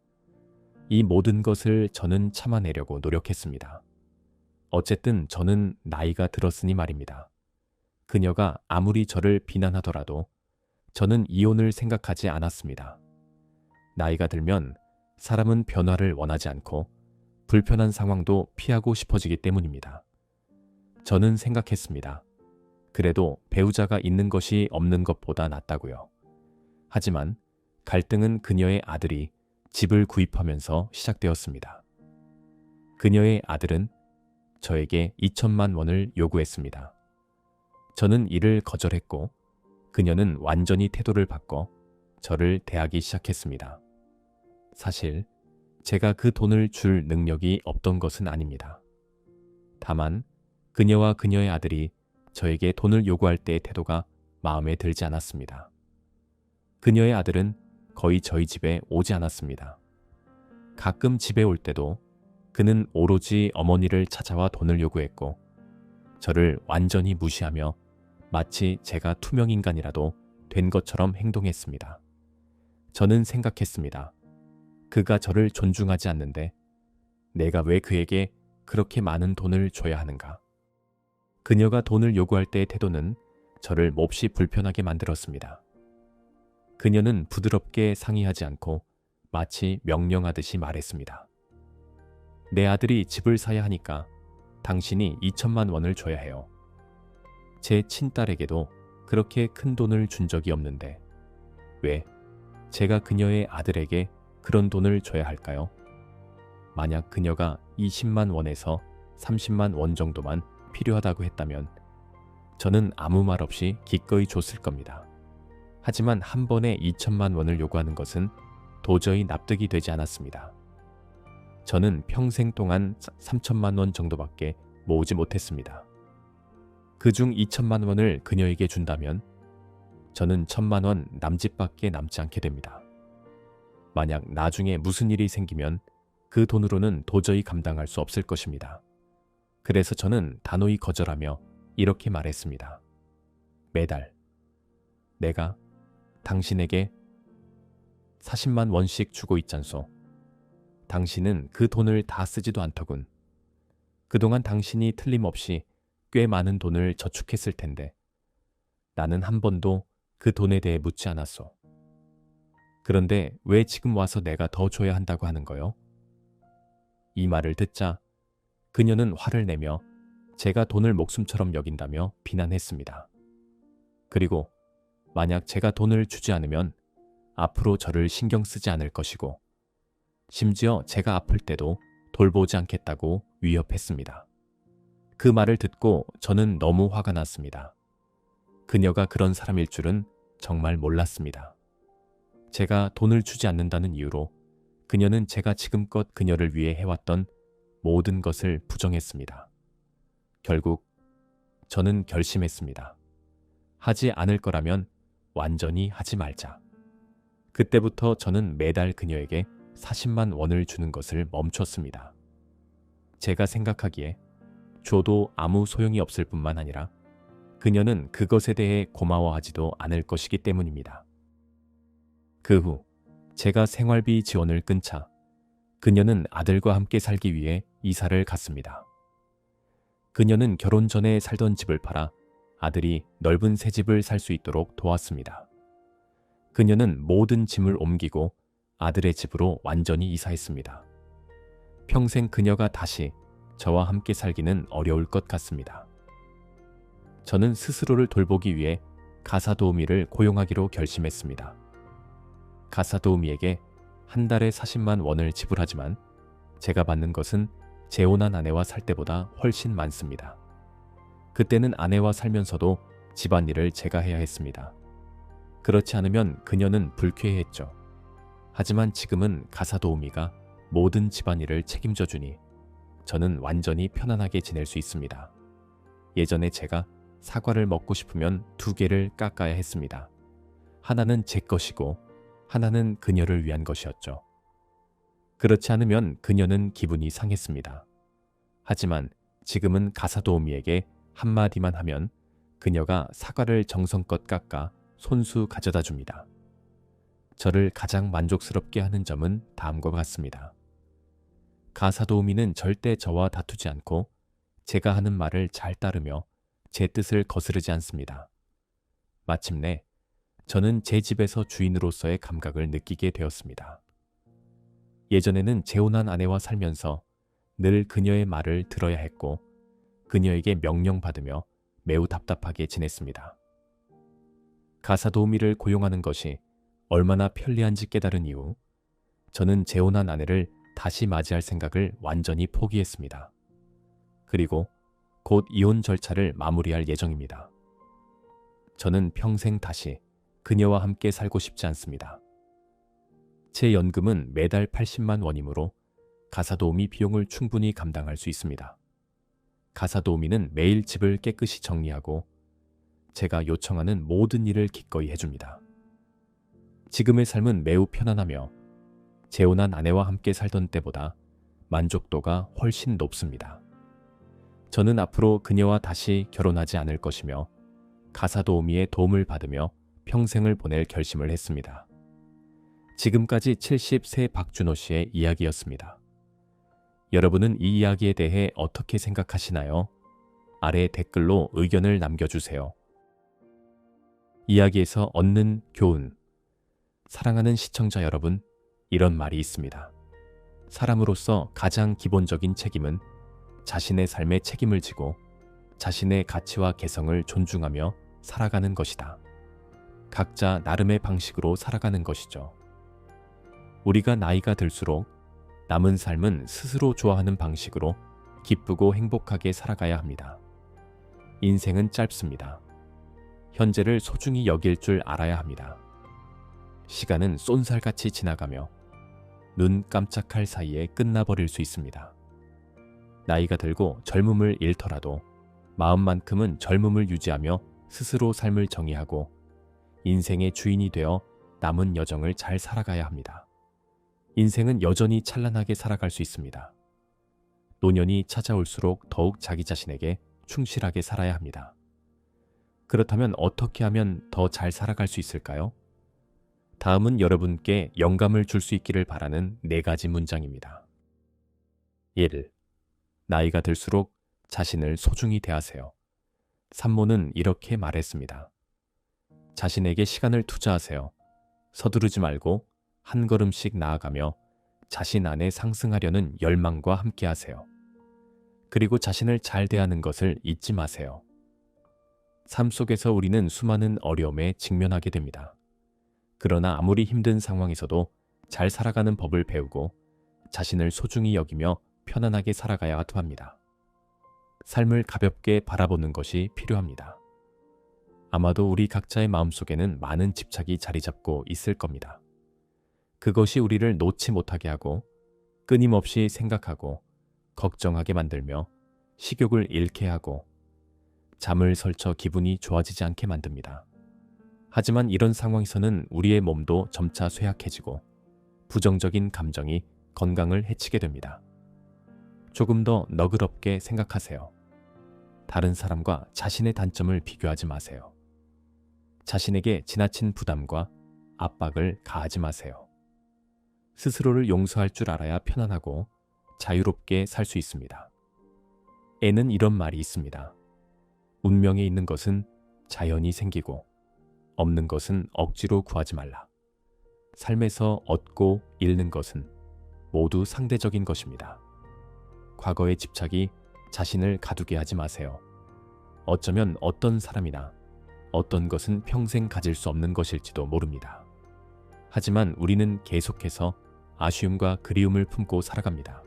이 모든 것을 저는 참아내려고 노력했습니다. 어쨌든 저는 나이가 들었으니 말입니다. 그녀가 아무리 저를 비난하더라도 저는 이혼을 생각하지 않았습니다. 나이가 들면 사람은 변화를 원하지 않고 불편한 상황도 피하고 싶어지기 때문입니다. 저는 생각했습니다. 그래도 배우자가 있는 것이 없는 것보다 낫다고요. 하지만 갈등은 그녀의 아들이 집을 구입하면서 시작되었습니다. 그녀의 아들은 저에게 2천만 원을 요구했습니다. 저는 이를 거절했고 그녀는 완전히 태도를 바꿔 저를 대하기 시작했습니다. 사실 제가 그 돈을 줄 능력이 없던 것은 아닙니다. 다만 그녀와 그녀의 아들이 저에게 돈을 요구할 때의 태도가 마음에 들지 않았습니다. 그녀의 아들은 거의 저희 집에 오지 않았습니다. 가끔 집에 올 때도 그는 오로지 어머니를 찾아와 돈을 요구했고 저를 완전히 무시하며 마치 제가 투명인간이라도 된 것처럼 행동했습니다. 저는 생각했습니다. 그가 저를 존중하지 않는데 내가 왜 그에게 그렇게 많은 돈을 줘야 하는가? 그녀가 돈을 요구할 때의 태도는 저를 몹시 불편하게 만들었습니다. 그녀는 부드럽게 상의하지 않고 마치 명령하듯이 말했습니다. 내 아들이 집을 사야 하니까 당신이 2천만 원을 줘야 해요. 제 친딸에게도 그렇게 큰 돈을 준 적이 없는데 왜 제가 그녀의 아들에게 그런 돈을 줘야 할까요? 만약 그녀가 20만 원에서 30만 원 정도만 필요하다고 했다면 저는 아무 말 없이 기꺼이 줬을 겁니다. 하지만 한 번에 2천만 원을 요구하는 것은 도저히 납득이 되지 않았습니다. 저는 평생 동안 3천만 원 정도밖에 모으지 못했습니다. 그중 2천만 원을 그녀에게 준다면 저는 1,000만 원 남짓밖에 남지 않게 됩니다. 만약 나중에 무슨 일이 생기면 그 돈으로는 도저히 감당할 수 없을 것입니다. 그래서 저는 단호히 거절하며 이렇게 말했습니다. 매달 내가 당신에게 40만 원씩 주고 있잖소. 당신은 그 돈을 다 쓰지도 않더군. 그동안 당신이 틀림없이 꽤 많은 돈을 저축했을 텐데 나는 한 번도 그 돈에 대해 묻지 않았소. 그런데 왜 지금 와서 내가 더 줘야 한다고 하는 거요? 이 말을 듣자 그녀는 화를 내며 제가 돈을 목숨처럼 여긴다며 비난했습니다. 그리고 만약 제가 돈을 주지 않으면 앞으로 저를 신경 쓰지 않을 것이고 심지어 제가 아플 때도 돌보지 않겠다고 위협했습니다. 그 말을 듣고 저는 너무 화가 났습니다. 그녀가 그런 사람일 줄은 정말 몰랐습니다. 제가 돈을 주지 않는다는 이유로 그녀는 제가 지금껏 그녀를 위해 해왔던 모든 것을 부정했습니다. 결국 저는 결심했습니다. 하지 않을 거라면 완전히 하지 말자. 그때부터 저는 매달 그녀에게 40만 원을 주는 것을 멈췄습니다. 제가 생각하기에 줘도 아무 소용이 없을 뿐만 아니라 그녀는 그것에 대해 고마워하지도 않을 것이기 때문입니다. 그 후 제가 생활비 지원을 끊자 그녀는 아들과 함께 살기 위해 이사를 갔습니다. 그녀는 결혼 전에 살던 집을 팔아 아들이 넓은 새 집을 살 수 있도록 도왔습니다. 그녀는 모든 짐을 옮기고 아들의 집으로 완전히 이사했습니다. 평생 그녀가 다시 저와 함께 살기는 어려울 것 같습니다. 저는 스스로를 돌보기 위해 가사도우미를 고용하기로 결심했습니다. 가사도우미에게 한 달에 40만 원을 지불하지만 제가 받는 것은 재혼한 아내와 살 때보다 훨씬 많습니다. 그때는 아내와 살면서도 집안일을 제가 해야 했습니다. 그렇지 않으면 그녀는 불쾌해했죠. 하지만 지금은 가사도우미가 모든 집안일을 책임져 주니 저는 완전히 편안하게 지낼 수 있습니다. 예전에 제가 사과를 먹고 싶으면 2개를 깎아야 했습니다. 하나는 제 것이고 하나는 그녀를 위한 것이었죠. 그렇지 않으면 그녀는 기분이 상했습니다. 하지만 지금은 가사도우미에게 한마디만 하면 그녀가 사과를 정성껏 깎아 손수 가져다 줍니다. 저를 가장 만족스럽게 하는 점은 다음과 같습니다. 가사도우미는 절대 저와 다투지 않고 제가 하는 말을 잘 따르며 제 뜻을 거스르지 않습니다. 마침내 저는 제 집에서 주인으로서의 감각을 느끼게 되었습니다. 예전에는 재혼한 아내와 살면서 늘 그녀의 말을 들어야 했고 그녀에게 명령받으며 매우 답답하게 지냈습니다. 가사도우미를 고용하는 것이 얼마나 편리한지 깨달은 이후 저는 재혼한 아내를 다시 맞이할 생각을 완전히 포기했습니다. 그리고 곧 이혼 절차를 마무리할 예정입니다. 저는 평생 다시 그녀와 함께 살고 싶지 않습니다. 제 연금은 매달 80만 원이므로 가사도우미 비용을 충분히 감당할 수 있습니다. 가사도우미는 매일 집을 깨끗이 정리하고 제가 요청하는 모든 일을 기꺼이 해줍니다. 지금의 삶은 매우 편안하며 재혼한 아내와 함께 살던 때보다 만족도가 훨씬 높습니다. 저는 앞으로 그녀와 다시 결혼하지 않을 것이며 가사도우미의 도움을 받으며 평생을 보낼 결심을 했습니다. 지금까지 70세 박준호 씨의 이야기였습니다. 여러분은 이 이야기에 대해 어떻게 생각하시나요? 아래 댓글로 의견을 남겨주세요. 이야기에서 얻는 교훈. 사랑하는 시청자 여러분, 이런 말이 있습니다. 사람으로서 가장 기본적인 책임은 자신의 삶에 책임을 지고 자신의 가치와 개성을 존중하며 살아가는 것이다. 각자 나름의 방식으로 살아가는 것이죠. 우리가 나이가 들수록 남은 삶은 스스로 좋아하는 방식으로 기쁘고 행복하게 살아가야 합니다. 인생은 짧습니다. 현재를 소중히 여길 줄 알아야 합니다. 시간은 쏜살같이 지나가며 눈 깜짝할 사이에 끝나버릴 수 있습니다. 나이가 들고 젊음을 잃더라도 마음만큼은 젊음을 유지하며 스스로 삶을 정의하고 인생의 주인이 되어 남은 여정을 잘 살아가야 합니다. 인생은 여전히 찬란하게 살아갈 수 있습니다. 노년이 찾아올수록 더욱 자기 자신에게 충실하게 살아야 합니다. 그렇다면 어떻게 하면 더 잘 살아갈 수 있을까요? 다음은 여러분께 영감을 줄 수 있기를 바라는 4가지 문장입니다. 1. 나이가 들수록 자신을 소중히 대하세요. 산모는 이렇게 말했습니다. 자신에게 시간을 투자하세요. 서두르지 말고 한 걸음씩 나아가며 자신 안에 상승하려는 열망과 함께하세요. 그리고 자신을 잘 대하는 것을 잊지 마세요. 삶 속에서 우리는 수많은 어려움에 직면하게 됩니다. 그러나 아무리 힘든 상황에서도 잘 살아가는 법을 배우고 자신을 소중히 여기며 편안하게 살아가야 합니다. 삶을 가볍게 바라보는 것이 필요합니다. 아마도 우리 각자의 마음속에는 많은 집착이 자리 잡고 있을 겁니다. 그것이 우리를 놓지 못하게 하고 끊임없이 생각하고 걱정하게 만들며 식욕을 잃게 하고 잠을 설쳐 기분이 좋아지지 않게 만듭니다. 하지만 이런 상황에서는 우리의 몸도 점차 쇠약해지고 부정적인 감정이 건강을 해치게 됩니다. 조금 더 너그럽게 생각하세요. 다른 사람과 자신의 단점을 비교하지 마세요. 자신에게 지나친 부담과 압박을 가하지 마세요. 스스로를 용서할 줄 알아야 편안하고 자유롭게 살 수 있습니다. 에는 이런 말이 있습니다. 운명에 있는 것은 자연히 생기고 없는 것은 억지로 구하지 말라. 삶에서 얻고 잃는 것은 모두 상대적인 것입니다. 과거의 집착이 자신을 가두게 하지 마세요. 어쩌면 어떤 사람이나 어떤 것은 평생 가질 수 없는 것일지도 모릅니다. 하지만 우리는 계속해서 아쉬움과 그리움을 품고 살아갑니다.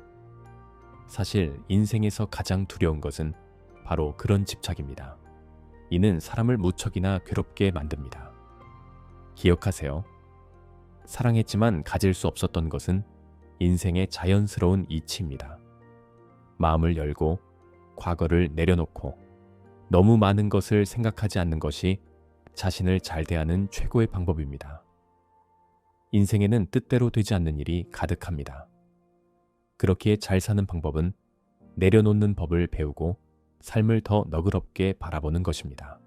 사실 인생에서 가장 두려운 것은 바로 그런 집착입니다. 이는 사람을 무척이나 괴롭게 만듭니다. 기억하세요. 사랑했지만 가질 수 없었던 것은 인생의 자연스러운 이치입니다. 마음을 열고 과거를 내려놓고 너무 많은 것을 생각하지 않는 것이 자신을 잘 대하는 최고의 방법입니다. 인생에는 뜻대로 되지 않는 일이 가득합니다. 그렇기에 잘 사는 방법은 내려놓는 법을 배우고 삶을 더 너그럽게 바라보는 것입니다.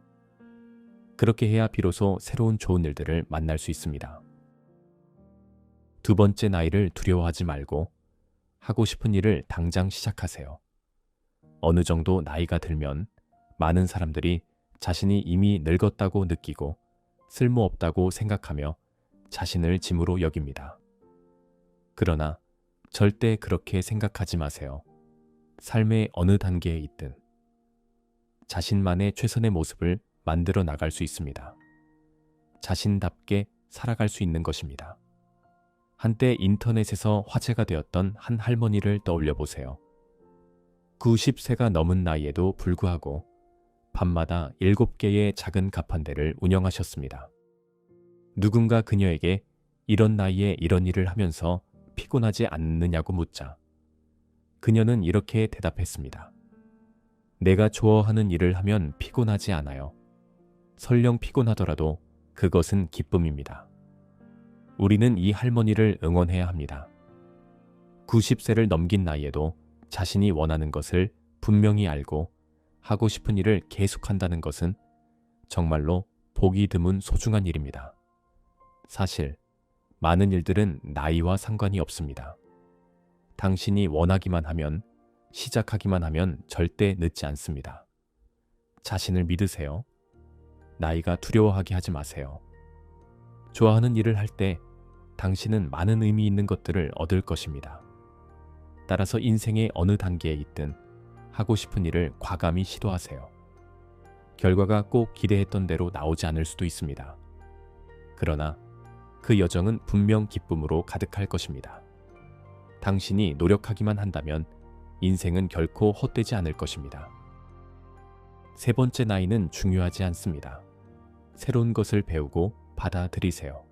그렇게 해야 비로소 새로운 좋은 일들을 만날 수 있습니다. 두 번째, 나이를 두려워하지 말고 하고 싶은 일을 당장 시작하세요. 어느 정도 나이가 들면 많은 사람들이 자신이 이미 늙었다고 느끼고 쓸모없다고 생각하며 자신을 짐으로 여깁니다. 그러나 절대 그렇게 생각하지 마세요. 삶의 어느 단계에 있든 자신만의 최선의 모습을 만들어 나갈 수 있습니다. 자신답게 살아갈 수 있는 것입니다. 한때 인터넷에서 화제가 되었던 한 할머니를 떠올려 보세요. 90세가 넘은 나이에도 불구하고 밤마다 7개의 작은 가판대를 운영하셨습니다. 누군가 그녀에게 이런 나이에 이런 일을 하면서 피곤하지 않느냐고 묻자 그녀는 이렇게 대답했습니다. 내가 좋아하는 일을 하면 피곤하지 않아요. 설령 피곤하더라도 그것은 기쁨입니다. 우리는 이 할머니를 응원해야 합니다. 90세를 넘긴 나이에도 자신이 원하는 것을 분명히 알고 하고 싶은 일을 계속한다는 것은 정말로 보기 드문 소중한 일입니다. 사실 많은 일들은 나이와 상관이 없습니다. 당신이 원하기만 하면, 시작하기만 하면 절대 늦지 않습니다. 자신을 믿으세요. 나이가 두려워하게 하지 마세요. 좋아하는 일을 할 때 당신은 많은 의미 있는 것들을 얻을 것입니다. 따라서 인생의 어느 단계에 있든 하고 싶은 일을 과감히 시도하세요. 결과가 꼭 기대했던 대로 나오지 않을 수도 있습니다. 그러나 그 여정은 분명 기쁨으로 가득할 것입니다. 당신이 노력하기만 한다면 인생은 결코 헛되지 않을 것입니다. 세 번째, 나이는 중요하지 않습니다. 새로운 것을 배우고 받아들이세요.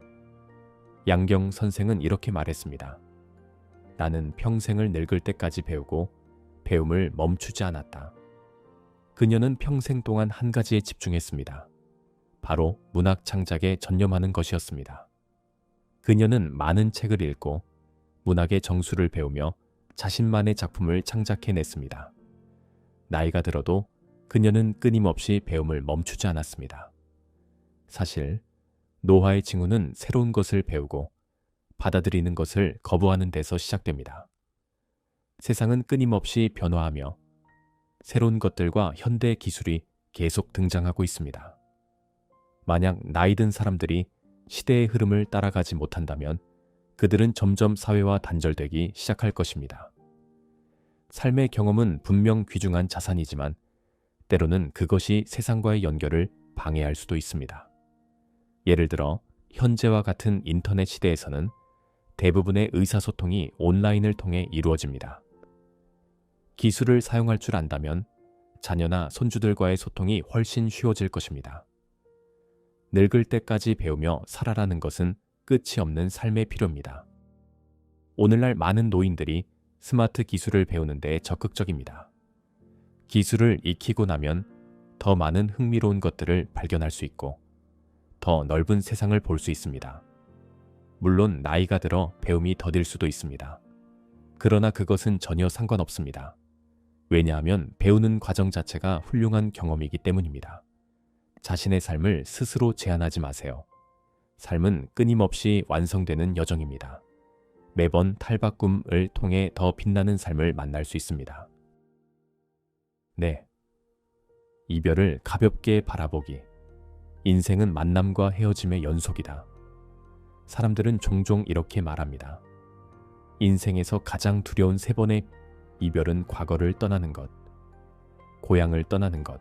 양경 선생은 이렇게 말했습니다. 나는 평생을 늙을 때까지 배우고 배움을 멈추지 않았다. 그녀는 평생 동안 한 가지에 집중했습니다. 바로 문학 창작에 전념하는 것이었습니다. 그녀는 많은 책을 읽고 문학의 정수를 배우며 자신만의 작품을 창작해냈습니다. 나이가 들어도 그녀는 끊임없이 배움을 멈추지 않았습니다. 사실 노화의 징후는 새로운 것을 배우고 받아들이는 것을 거부하는 데서 시작됩니다. 세상은 끊임없이 변화하며 새로운 것들과 현대 기술이 계속 등장하고 있습니다. 만약 나이 든 사람들이 시대의 흐름을 따라가지 못한다면 그들은 점점 사회와 단절되기 시작할 것입니다. 삶의 경험은 분명 귀중한 자산이지만 때로는 그것이 세상과의 연결을 방해할 수도 있습니다. 예를 들어 현재와 같은 인터넷 시대에서는 대부분의 의사소통이 온라인을 통해 이루어집니다. 기술을 사용할 줄 안다면 자녀나 손주들과의 소통이 훨씬 쉬워질 것입니다. 늙을 때까지 배우며 살아라는 것은 끝이 없는 삶의 필요입니다. 오늘날 많은 노인들이 스마트 기술을 배우는 데 적극적입니다. 기술을 익히고 나면 더 많은 흥미로운 것들을 발견할 수 있고 더 넓은 세상을 볼 수 있습니다. 물론 나이가 들어 배움이 더딜 수도 있습니다. 그러나 그것은 전혀 상관없습니다. 왜냐하면 배우는 과정 자체가 훌륭한 경험이기 때문입니다. 자신의 삶을 스스로 제한하지 마세요. 삶은 끊임없이 완성되는 여정입니다. 매번 탈바꿈을 통해 더 빛나는 삶을 만날 수 있습니다. 네. 이별을 가볍게 바라보기. 인생은 만남과 헤어짐의 연속이다. 사람들은 종종 이렇게 말합니다. 인생에서 가장 두려운 3번의 이별은 과거를 떠나는 것, 고향을 떠나는 것,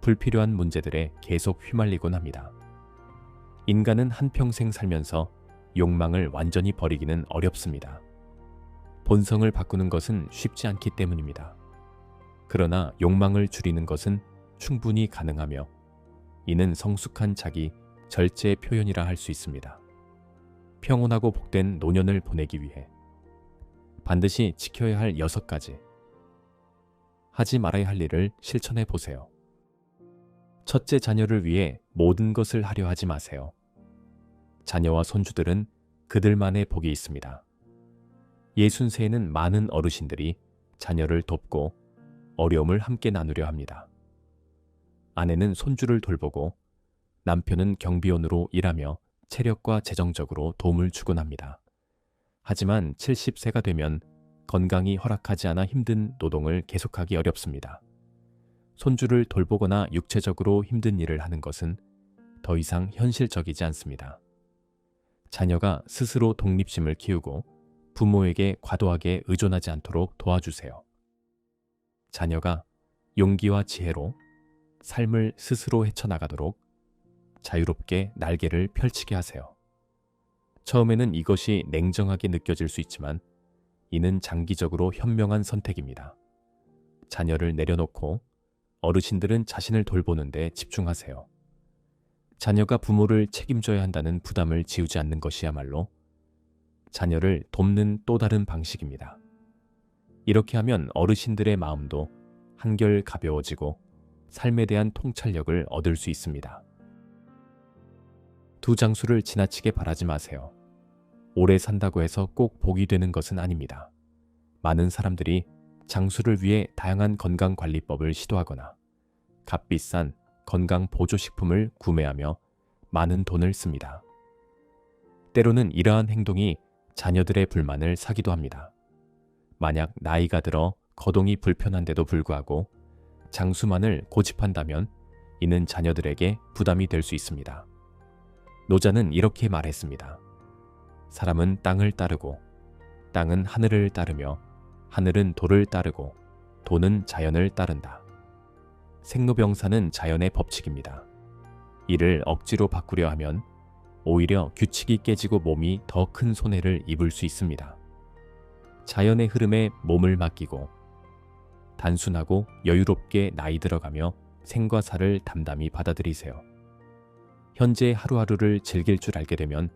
불필요한 문제들에 계속 휘말리곤 합니다. 인간은 한평생 살면서 욕망을 완전히 버리기는 어렵습니다. 본성을 바꾸는 것은 쉽지 않기 때문입니다. 그러나 욕망을 줄이는 것은 충분히 가능하며 이는 성숙한 자기 절제 표현이라 할 수 있습니다. 평온하고 복된 노년을 보내기 위해 반드시 지켜야 할 6가지, 하지 말아야 할 일을 실천해 보세요. 첫째, 자녀를 위해 모든 것을 하려 하지 마세요. 자녀와 손주들은 그들만의 복이 있습니다. 60세에는 많은 어르신들이 자녀를 돕고 어려움을 함께 나누려 합니다. 아내는 손주를 돌보고 남편은 경비원으로 일하며 체력과 재정적으로 도움을 주곤 합니다. 하지만 70세가 되면 건강이 허락하지 않아 힘든 노동을 계속하기 어렵습니다. 손주를 돌보거나 육체적으로 힘든 일을 하는 것은 더 이상 현실적이지 않습니다. 자녀가 스스로 독립심을 키우고 부모에게 과도하게 의존하지 않도록 도와주세요. 자녀가 용기와 지혜로 삶을 스스로 헤쳐나가도록 자유롭게 날개를 펼치게 하세요. 처음에는 이것이 냉정하게 느껴질 수 있지만 이는 장기적으로 현명한 선택입니다. 자녀를 내려놓고 어르신들은 자신을 돌보는 데 집중하세요. 자녀가 부모를 책임져야 한다는 부담을 지우지 않는 것이야말로 자녀를 돕는 또 다른 방식입니다. 이렇게 하면 어르신들의 마음도 한결 가벼워지고 삶에 대한 통찰력을 얻을 수 있습니다. 두 장수를 지나치게 바라지 마세요. 오래 산다고 해서 꼭 복이 되는 것은 아닙니다. 많은 사람들이 장수를 위해 다양한 건강관리법을 시도하거나 값비싼 건강보조식품을 구매하며 많은 돈을 씁니다. 때로는 이러한 행동이 자녀들의 불만을 사기도 합니다. 만약 나이가 들어 거동이 불편한데도 불구하고 장수만을 고집한다면 이는 자녀들에게 부담이 될 수 있습니다. 노자는 이렇게 말했습니다. 사람은 땅을 따르고 땅은 하늘을 따르며 하늘은 돌을 따르고 도는 자연을 따른다. 생로병사는 자연의 법칙입니다. 이를 억지로 바꾸려 하면 오히려 규칙이 깨지고 몸이 더 큰 손해를 입을 수 있습니다. 자연의 흐름에 몸을 맡기고 단순하고 여유롭게 나이 들어가며 생과 사를 담담히 받아들이세요. 현재 하루하루를 즐길 줄 알게 되면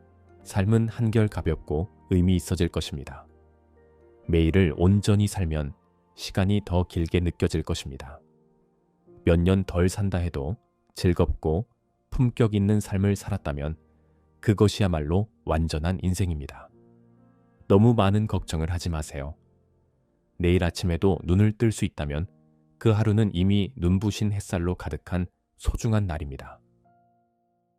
삶은 한결 가볍고 의미 있어질 것입니다. 매일을 온전히 살면 시간이 더 길게 느껴질 것입니다. 몇 년 덜 산다 해도 즐겁고 품격 있는 삶을 살았다면 그것이야말로 완전한 인생입니다. 너무 많은 걱정을 하지 마세요. 내일 아침에도 눈을 뜰 수 있다면 그 하루는 이미 눈부신 햇살로 가득한 소중한 날입니다.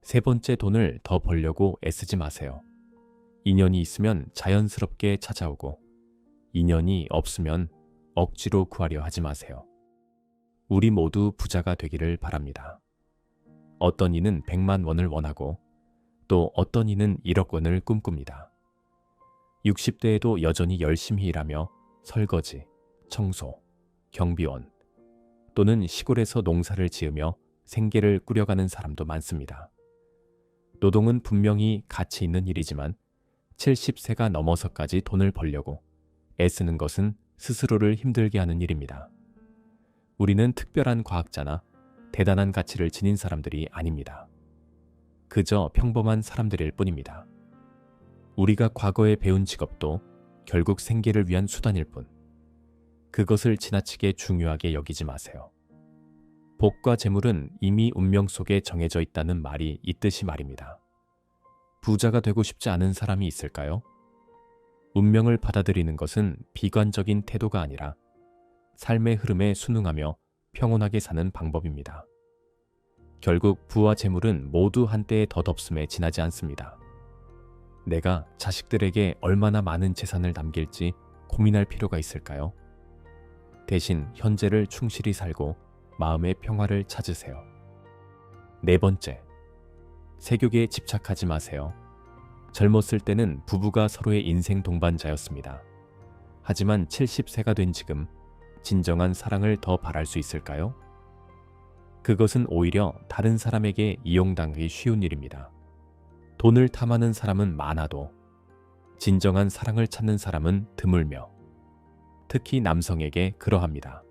세 번째, 돈을 더 벌려고 애쓰지 마세요. 인연이 있으면 자연스럽게 찾아오고 인연이 없으면 억지로 구하려 하지 마세요. 우리 모두 부자가 되기를 바랍니다. 어떤 이는 100만 원을 원하고 또 어떤 이는 1억 원을 꿈꿉니다. 60대에도 여전히 열심히 일하며 설거지, 청소, 경비원 또는 시골에서 농사를 지으며 생계를 꾸려가는 사람도 많습니다. 노동은 분명히 가치 있는 일이지만 70세가 넘어서까지 돈을 벌려고 애쓰는 것은 스스로를 힘들게 하는 일입니다. 우리는 특별한 과학자나 대단한 가치를 지닌 사람들이 아닙니다. 그저 평범한 사람들일 뿐입니다. 우리가 과거에 배운 직업도 결국 생계를 위한 수단일 뿐. 그것을 지나치게 중요하게 여기지 마세요. 복과 재물은 이미 운명 속에 정해져 있다는 말이 있듯이 말입니다. 부자가 되고 싶지 않은 사람이 있을까요? 운명을 받아들이는 것은 비관적인 태도가 아니라 삶의 흐름에 순응하며 평온하게 사는 방법입니다. 결국 부와 재물은 모두 한때의 덧없음에 지나지 않습니다. 내가 자식들에게 얼마나 많은 재산을 남길지 고민할 필요가 있을까요? 대신 현재를 충실히 살고 마음의 평화를 찾으세요. 네 번째, 세교에 집착하지 마세요. 젊었을 때는 부부가 서로의 인생 동반자였습니다. 하지만 70세가 된 지금 진정한 사랑을 더 바랄 수 있을까요? 그것은 오히려 다른 사람에게 이용당하기 쉬운 일입니다. 돈을 탐하는 사람은 많아도 진정한 사랑을 찾는 사람은 드물며 특히 남성에게 그러합니다.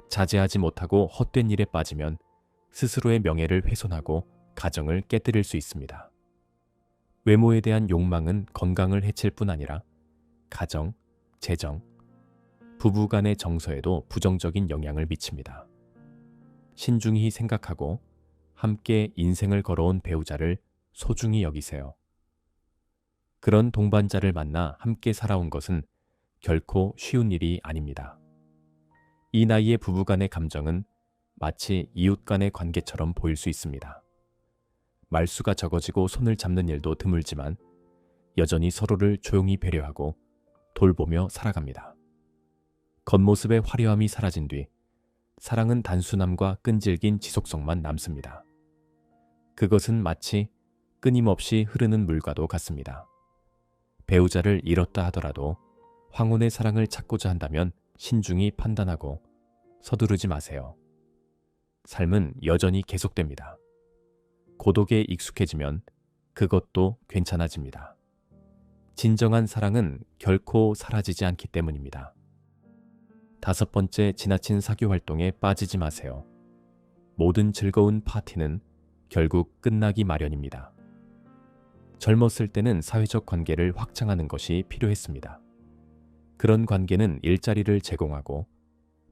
자제하지 못하고 헛된 일에 빠지면 스스로의 명예를 훼손하고 가정을 깨뜨릴 수 있습니다. 외모에 대한 욕망은 건강을 해칠 뿐 아니라 가정, 재정, 부부 간의 정서에도 부정적인 영향을 미칩니다. 신중히 생각하고 함께 인생을 걸어온 배우자를 소중히 여기세요. 그런 동반자를 만나 함께 살아온 것은 결코 쉬운 일이 아닙니다. 이 나이의 부부 간의 감정은 마치 이웃 간의 관계처럼 보일 수 있습니다. 말수가 적어지고 손을 잡는 일도 드물지만 여전히 서로를 조용히 배려하고 돌보며 살아갑니다. 겉모습의 화려함이 사라진 뒤 사랑은 단순함과 끈질긴 지속성만 남습니다. 그것은 마치 끊임없이 흐르는 물과도 같습니다. 배우자를 잃었다 하더라도 황혼의 사랑을 찾고자 한다면 신중히 판단하고 서두르지 마세요. 삶은 여전히 계속됩니다. 고독에 익숙해지면 그것도 괜찮아집니다. 진정한 사랑은 결코 사라지지 않기 때문입니다. 5번째, 지나친 사교 활동에 빠지지 마세요. 모든 즐거운 파티는 결국 끝나기 마련입니다. 젊었을 때는 사회적 관계를 확장하는 것이 필요했습니다. 그런 관계는 일자리를 제공하고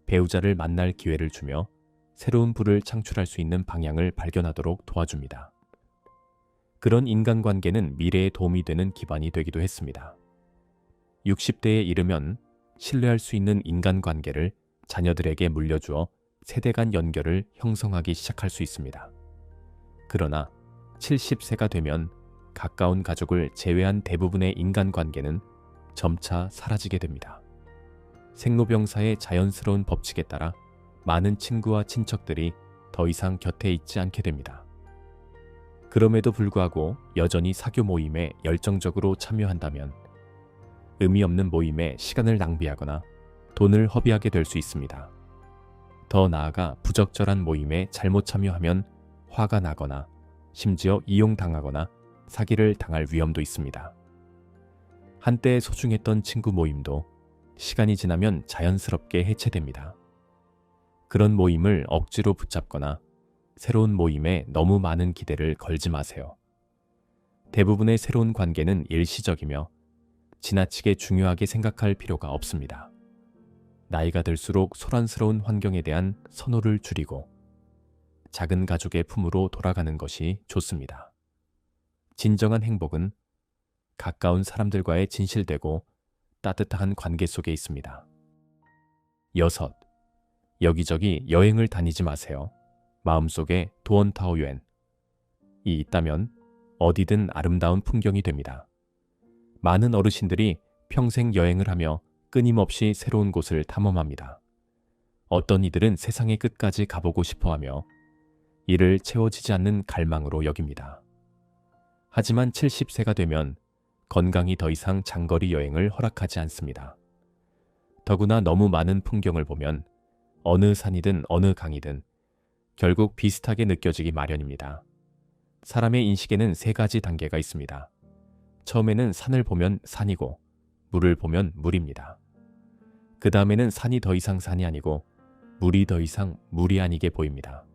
배우자를 만날 기회를 주며 새로운 부를 창출할 수 있는 방향을 발견하도록 도와줍니다. 그런 인간관계는 미래에 도움이 되는 기반이 되기도 했습니다. 60대에 이르면 신뢰할 수 있는 인간관계를 자녀들에게 물려주어 세대 간 연결을 형성하기 시작할 수 있습니다. 그러나 70세가 되면 가까운 가족을 제외한 대부분의 인간관계는 점차 사라지게 됩니다. 생로병사의 자연스러운 법칙에 따라 많은 친구와 친척들이 더 이상 곁에 있지 않게 됩니다. 그럼에도 불구하고 여전히 사교 모임에 열정적으로 참여한다면 의미 없는 모임에 시간을 낭비하거나 돈을 허비하게 될 수 있습니다. 더 나아가 부적절한 모임에 잘못 참여하면 화가 나거나 심지어 이용당하거나 사기를 당할 위험도 있습니다. 한때 소중했던 친구 모임도 시간이 지나면 자연스럽게 해체됩니다. 그런 모임을 억지로 붙잡거나 새로운 모임에 너무 많은 기대를 걸지 마세요. 대부분의 새로운 관계는 일시적이며 지나치게 중요하게 생각할 필요가 없습니다. 나이가 들수록 소란스러운 환경에 대한 선호를 줄이고 작은 가족의 품으로 돌아가는 것이 좋습니다. 진정한 행복은 가까운 사람들과의 진실되고 따뜻한 관계 속에 있습니다. 6. 여기저기 여행을 다니지 마세요. 마음속에 도원타오유엔이 있다면 어디든 아름다운 풍경이 됩니다. 많은 어르신들이 평생 여행을 하며 끊임없이 새로운 곳을 탐험합니다. 어떤 이들은 세상의 끝까지 가보고 싶어하며 이를 채워지지 않는 갈망으로 여깁니다. 하지만 70세가 되면 건강이 더 이상 장거리 여행을 허락하지 않습니다. 더구나 너무 많은 풍경을 보면 어느 산이든 어느 강이든 결국 비슷하게 느껴지기 마련입니다. 사람의 인식에는 3가지 단계가 있습니다. 처음에는 산을 보면 산이고 물을 보면 물입니다. 그 다음에는 산이 더 이상 산이 아니고 물이 더 이상 물이 아니게 보입니다.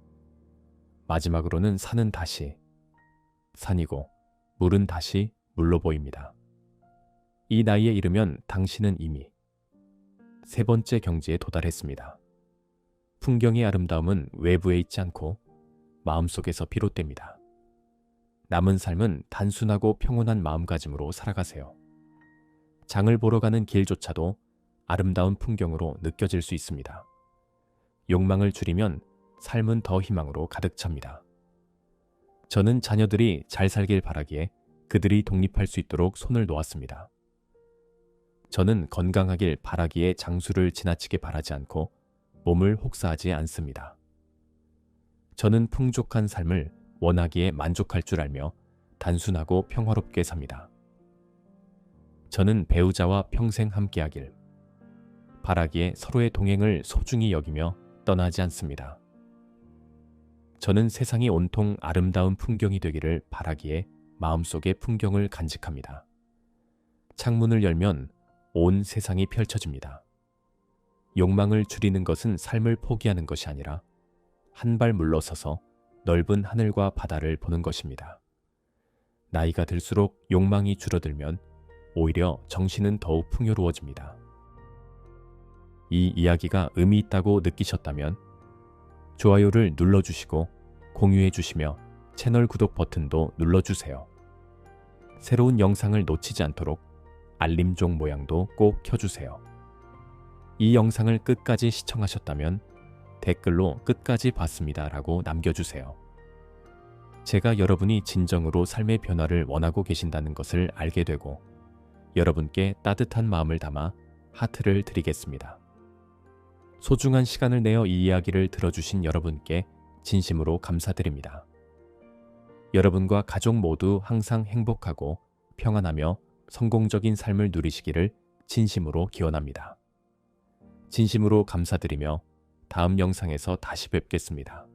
마지막으로는 산은 다시 산이고 물은 다시 물로 보입니다. 이 나이에 이르면 당신은 이미 3번째 경지에 도달했습니다. 풍경의 아름다움은 외부에 있지 않고 마음속에서 비롯됩니다. 남은 삶은 단순하고 평온한 마음가짐으로 살아가세요. 장을 보러 가는 길조차도 아름다운 풍경으로 느껴질 수 있습니다. 욕망을 줄이면 삶은 더 희망으로 가득 찹니다. 저는 자녀들이 잘 살길 바라기에 그들이 독립할 수 있도록 손을 놓았습니다. 저는 건강하길 바라기에 장수를 지나치게 바라지 않고 몸을 혹사하지 않습니다. 저는 풍족한 삶을 원하기에 만족할 줄 알며 단순하고 평화롭게 삽니다. 저는 배우자와 평생 함께하길 바라기에 서로의 동행을 소중히 여기며 떠나지 않습니다. 저는 세상이 온통 아름다운 풍경이 되기를 바라기에 마음속의 풍경을 간직합니다. 창문을 열면 온 세상이 펼쳐집니다. 욕망을 줄이는 것은 삶을 포기하는 것이 아니라 한 발 물러서서 넓은 하늘과 바다를 보는 것입니다. 나이가 들수록 욕망이 줄어들면 오히려 정신은 더욱 풍요로워집니다. 이 이야기가 의미 있다고 느끼셨다면 좋아요를 눌러주시고 공유해주시며 채널 구독 버튼도 눌러주세요. 새로운 영상을 놓치지 않도록 알림종 모양도 꼭 켜주세요. 이 영상을 끝까지 시청하셨다면 댓글로 끝까지 봤습니다 라고 남겨주세요. 제가 여러분이 진정으로 삶의 변화를 원하고 계신다는 것을 알게 되고 여러분께 따뜻한 마음을 담아 하트를 드리겠습니다. 소중한 시간을 내어 이 이야기를 들어주신 여러분께 진심으로 감사드립니다. 여러분과 가족 모두 항상 행복하고 평안하며 성공적인 삶을 누리시기를 진심으로 기원합니다. 진심으로 감사드리며 다음 영상에서 다시 뵙겠습니다.